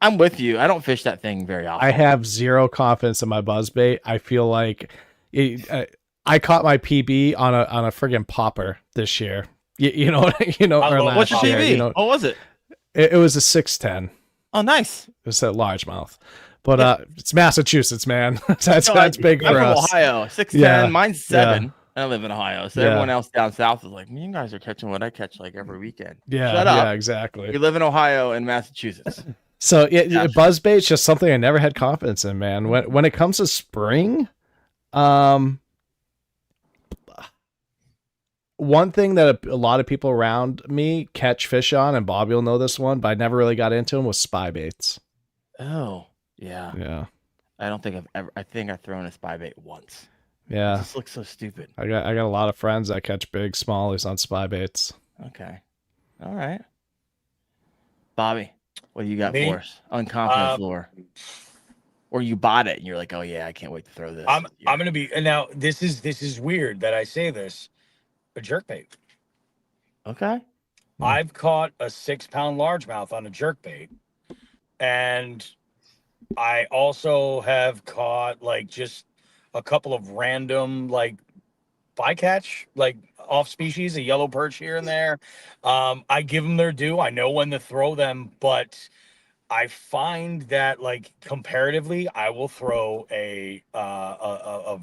I'm with you. I don't fish that thing very often. I have zero confidence in my buzzbait. I feel like I caught my PB on a friggin' popper this year. You know, or last what's your year. PB? You know, What was it? It was a 610. Oh, nice. It was a largemouth. But it's Massachusetts, man. that's big for I'm from us. Ohio. 6'10". Yeah. Mine's 7. Yeah. I live in Ohio. So Yeah. everyone else down south is like, you guys are catching what I catch like every weekend. Yeah. Shut up. Yeah, exactly. You live in Ohio and Massachusetts. So buzzbait's just something I never had confidence in, man. When it comes to spring, one thing that a lot of people around me catch fish on, and Bobby will know this one, but I never really got into them, was spy baits. Oh, yeah. Yeah. I don't think I think I've thrown a spy bait once. Yeah. This looks so stupid. I got a lot of friends that catch big smallies on spy baits. Okay. All right. Bobby, what do you got Me? for us? Unconfidence lure. Or you bought it and you're like, oh yeah, I can't wait to throw this. I'm gonna be, and now this is weird that I say this, a jerkbait. Okay. I've caught a 6-pound largemouth on a jerkbait, and I also have caught like just a couple of random like bycatch, like off species, a yellow perch here and there. I give them their due. I know when to throw them, but I find that like comparatively, I will throw a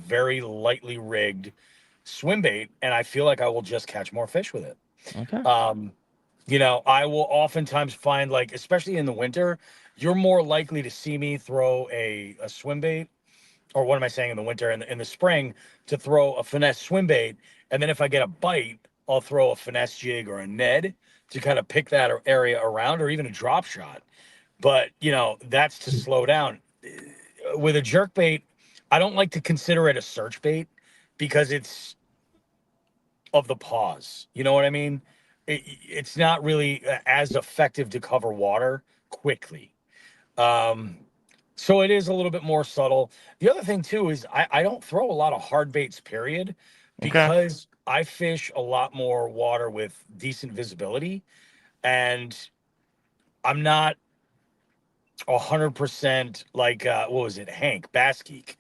very lightly rigged swim bait, and I feel like I will just catch more fish with it. Okay. You know, I will oftentimes find, like, especially in the winter, you're more likely to see me throw a swim bait, or what am I saying, in the winter, in the spring, to throw a finesse swim bait, and then if I get a bite, I'll throw a finesse jig or a Ned to kind of pick that area around, or even a drop shot. But, you know, that's to slow down. With a jerk bait, I don't like to consider it a search bait because it's of the pause. You know what I mean? It's not really as effective to cover water quickly. So it is a little bit more subtle. The other thing too is I don't throw a lot of hard baits, period, because I fish a lot more water with decent visibility, and I'm not 100% like what was it? Hank Bass Geek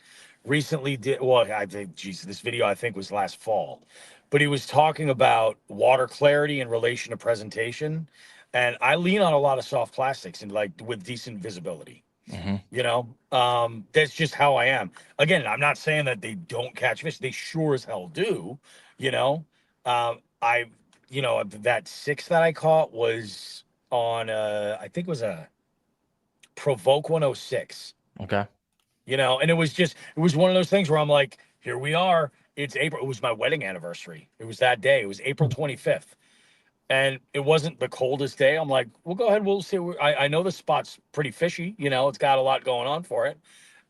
recently did. Well, I think, geez, this video I think was last fall, but he was talking about water clarity in relation to presentation, and I lean on a lot of soft plastics and like with decent visibility. Mm-hmm. You know, that's just how I am. Again, I'm not saying that they don't catch fish; they sure as hell do. You know, that 6 that I caught was on I think it was a Provoke 106. Okay. You know, and it was one of those things where I'm like, here we are. It's April. It was my wedding anniversary. It was that day. It was April 25th. And it wasn't the coldest day. I'm like, well, go ahead. We'll see. I know the spot's pretty fishy. You know, it's got a lot going on for it.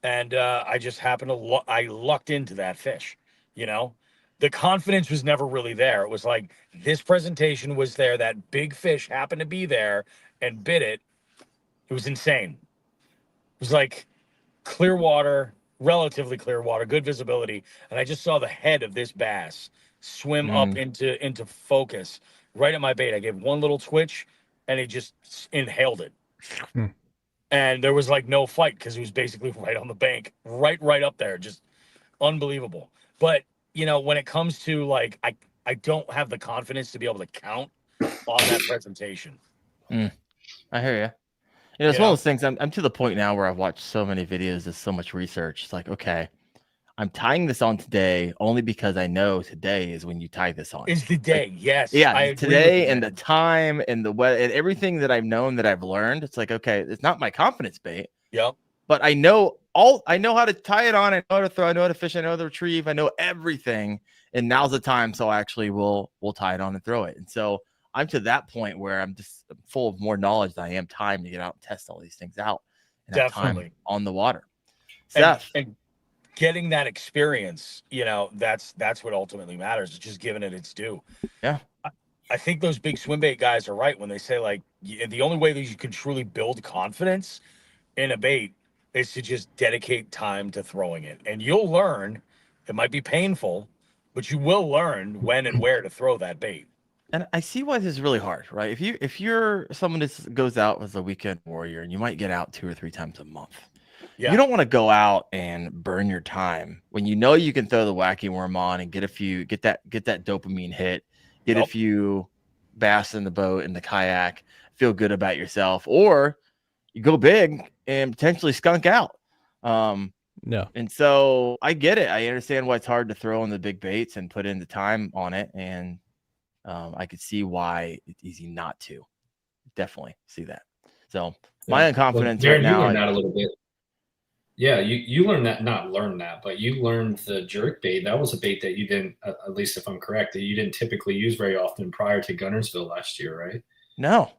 And I just happened to I lucked into that fish. You know, the confidence was never really there. It was like this presentation was there. That big fish happened to be there and bit it. It was insane. It was like clear water, relatively clear water, good visibility. And I just saw the head of this bass swim up into focus right at my bait. I gave one little twitch and he just inhaled it. And there was like no fight because he was basically right on the bank, right up there. Just unbelievable. But, you know, when it comes to like, I don't have the confidence to be able to count on that presentation. I hear you. You know, it's one of those things. I'm to the point now where I've watched so many videos, there's so much research. It's like, okay, I'm tying this on today only because I know today is when you tie this on. Is the day, like, yes. Yeah, today and the time and the weather and everything that I've known that I've learned. It's like, okay, it's not my confidence bait. Yep. But I know how to tie it on. I know how to throw. I know how to fish. I know how to retrieve. I know everything. And now's the time. So I actually will tie it on and throw it. And so I'm to that point where I'm just full of more knowledge than I am time to get out and test all these things out. and have time Definitely. on the water. Seth. And getting that experience, that's what ultimately matters. It's just giving it its due. Yeah. I think those big swim bait guys are right when they say, like, the only way that you can truly build confidence in a bait is to just dedicate time to throwing it. And you'll learn. It might be painful, but you will learn when and where to throw that bait. And I see why this is really hard, right? If you're someone that goes out as a weekend warrior and you might get out 2 or 3 times a month, you don't want to go out and burn your time when you know you can throw the wacky worm on and get that dopamine hit, get a few bass in the boat, in the kayak, feel good about yourself, or you go big and potentially skunk out. No. And so I get it. I understand why it's hard to throw on the big baits and put in the time on it. And I could see why it's easy not to. Definitely see that. So my unconfidence right now. You learned that a little bit. Yeah, you learned that, not learned that, but you learned the jerk bait. That was a bait that you didn't, at least if I'm correct, that you didn't typically use very often prior to Gunnersville last year, right? No.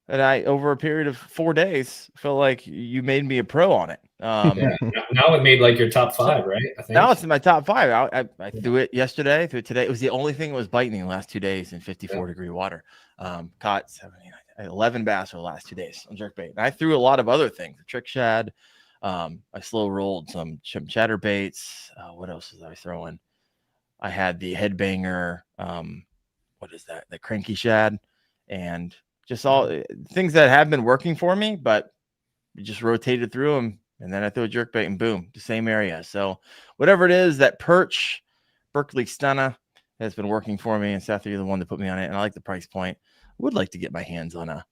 And I, over a period of 4 days, feel like you made me a pro on it. Now it made like your top 5, right? I think. Now it's in my top 5. I threw it yesterday, threw it today. It was the only thing that was biting in the last 2 days in 54-degree water. Caught 11 bass for the last 2 days on jerkbait. And I threw a lot of other things. The trick shad. I slow rolled some chatter baits. What else was I throwing? I had the headbanger. What is that? The cranky shad, and just all things that have been working for me, but just rotated through them. And then I threw a jerkbait and boom, the same area. So whatever it is, that perch, Berkeley Stunna has been working for me. And Seth, you're the one that put me on it. And I like the price point. I would like to get my hands on a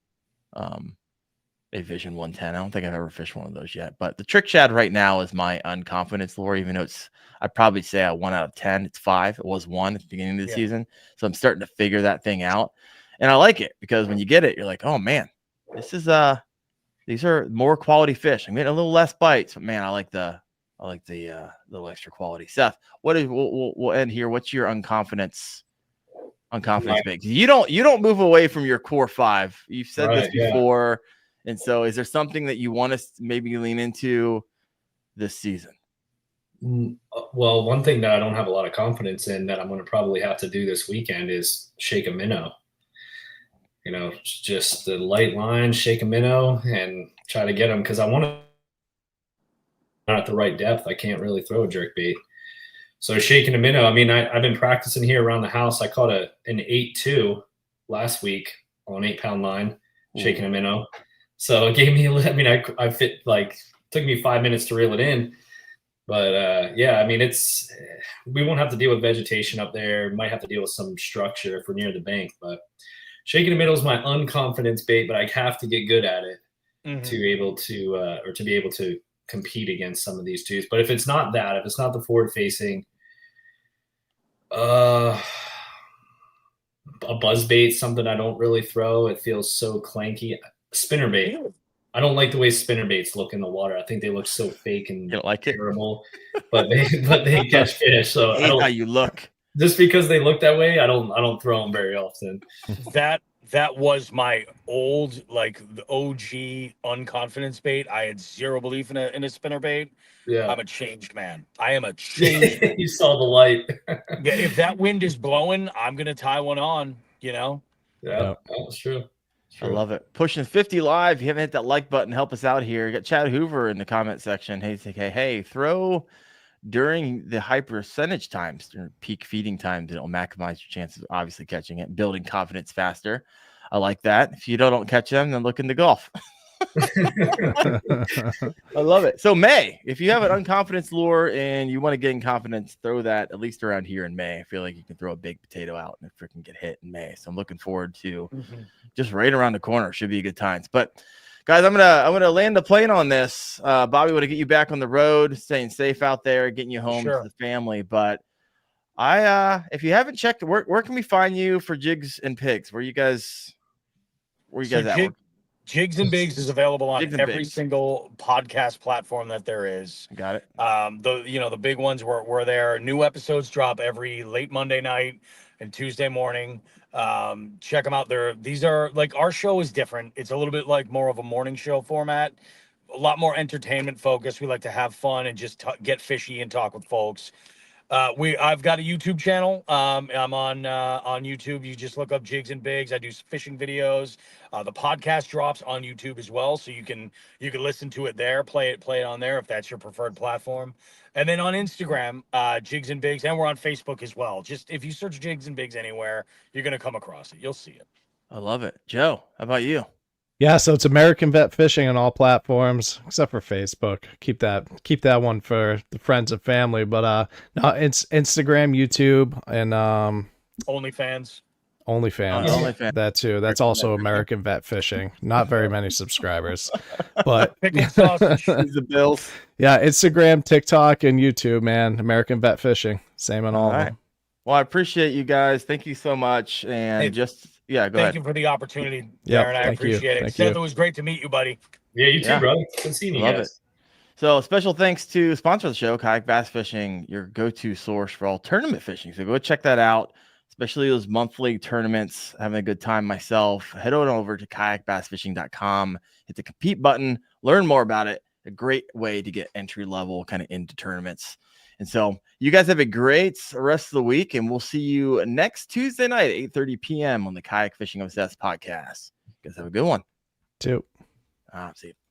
Vision 110. I don't think I've ever fished one of those yet. But the trick shad right now is my unconfidence lure, even though I'd probably say a 1 out of 10. It's 5. It was 1 at the beginning of the season. So I'm starting to figure that thing out. And I like it because when you get it, you're like, oh man, these are more quality fish. I'm getting a little less bites, but man, I like the little extra quality. Seth, we'll end here. What's your unconfidence bait? You don't move away from your core 5. You've said this before. Yeah. And so is there something that you want to maybe lean into this season? Well, one thing that I don't have a lot of confidence in that I'm going to probably have to do this weekend is shake a minnow. Just the light line, shake a minnow, and try to get them because I want to. Not at the right depth, I can't really throw a jerk bait. So shaking a minnow. I mean, I've been practicing here around the house. I caught an 8.2 last week on 8-pound line, shaking a minnow. So it gave me. I mean, I fit took me 5 minutes to reel it in. But I mean, we won't have to deal with vegetation up there. Might have to deal with some structure if we're near the bank, but. Shaking the middle is my unconfidence bait, but I have to get good at it to be able to compete against some of these twos. But if it's not that, if it's not the forward facing, a buzz bait, something I don't really throw. It feels so clanky. Spinner bait. I don't like the way spinner baits look in the water. I think they look so fake and terrible. But they catch fish. So I hate how you look. Just because they look that way, I don't throw them very often. That was my old, the OG unconfidence bait. I had zero belief in a spinner bait. Yeah, I'm a changed man. I am a changed man. You saw the light. Yeah, if that wind is blowing, I'm gonna tie one on. Yeah, that's true. I love it. Pushing 50 live. If you haven't hit that like button, help us out here. You got Chad Hoover in the comment section. Hey, throw during the high percentage times, during peak feeding times. It'll maximize your chances of obviously catching it, building confidence faster. I like that. If you don't catch them, then look into golf. I love it. So May, if you have an unconfidence lure and you want to gain confidence, throw that at least around here in May. I feel like you can throw a big potato out and it freaking get hit in May. So I'm looking forward to just right around the corner. Should be good times. But guys, I'm gonna land the plane on this. Bobby, want to get you back on the road, staying safe out there, getting you home to the family. But if you haven't checked, where can we find you for Jigs and Pigs? Where you guys at? Jigs and Bigs is available on every single podcast platform that there is. Got it. The big ones were there. New episodes drop every late Monday night and Tuesday morning. Check them out there. These are our show is different. It's a little bit more of a morning show format a lot more entertainment focused. We like to have fun and just get fishy and talk with folks. I've got a YouTube channel. I'm on YouTube. You just look up Jigs and Bigs. I do fishing videos. The podcast drops on YouTube as well, so you can listen to it there, play it on there if that's your preferred platform. And then on Instagram, Jigs and Bigs, and we're on Facebook as well. Just if you search Jigs and Bigs anywhere, you're gonna come across it. You'll see it. I love it. Joe, how about you? Yeah, so it's American Vet Fishing on all platforms except for Facebook. Keep that one for the friends and family. But no, it's Instagram, YouTube, and OnlyFans. OnlyFans. That too. That's also American Vet Fishing. Not very many subscribers, but Pickled sausage. The bills. Yeah, Instagram, TikTok, and YouTube. Man, American Vet Fishing. Same on all of them. Well, I appreciate you guys. Thank you so much. And go ahead. Thank you for the opportunity, Yep, Daren. I appreciate it. Seth, it was great to meet you, buddy. Yeah, you too, brother. Good seeing you guys. It. So special thanks to sponsor of the show, Kayak Bass Fishing, your go-to source for all tournament fishing. So go check that out, especially those monthly tournaments. Having a good time myself. Head on over to kayakbassfishing.com. Hit the compete button. Learn more about it. A great way to get entry level kind of into tournaments. And so you guys have a great rest of the week, and we'll see you next Tuesday night at 8:30 p.m. on the Kayak Fishing Obsessed podcast. You guys have a good one. Too. See you.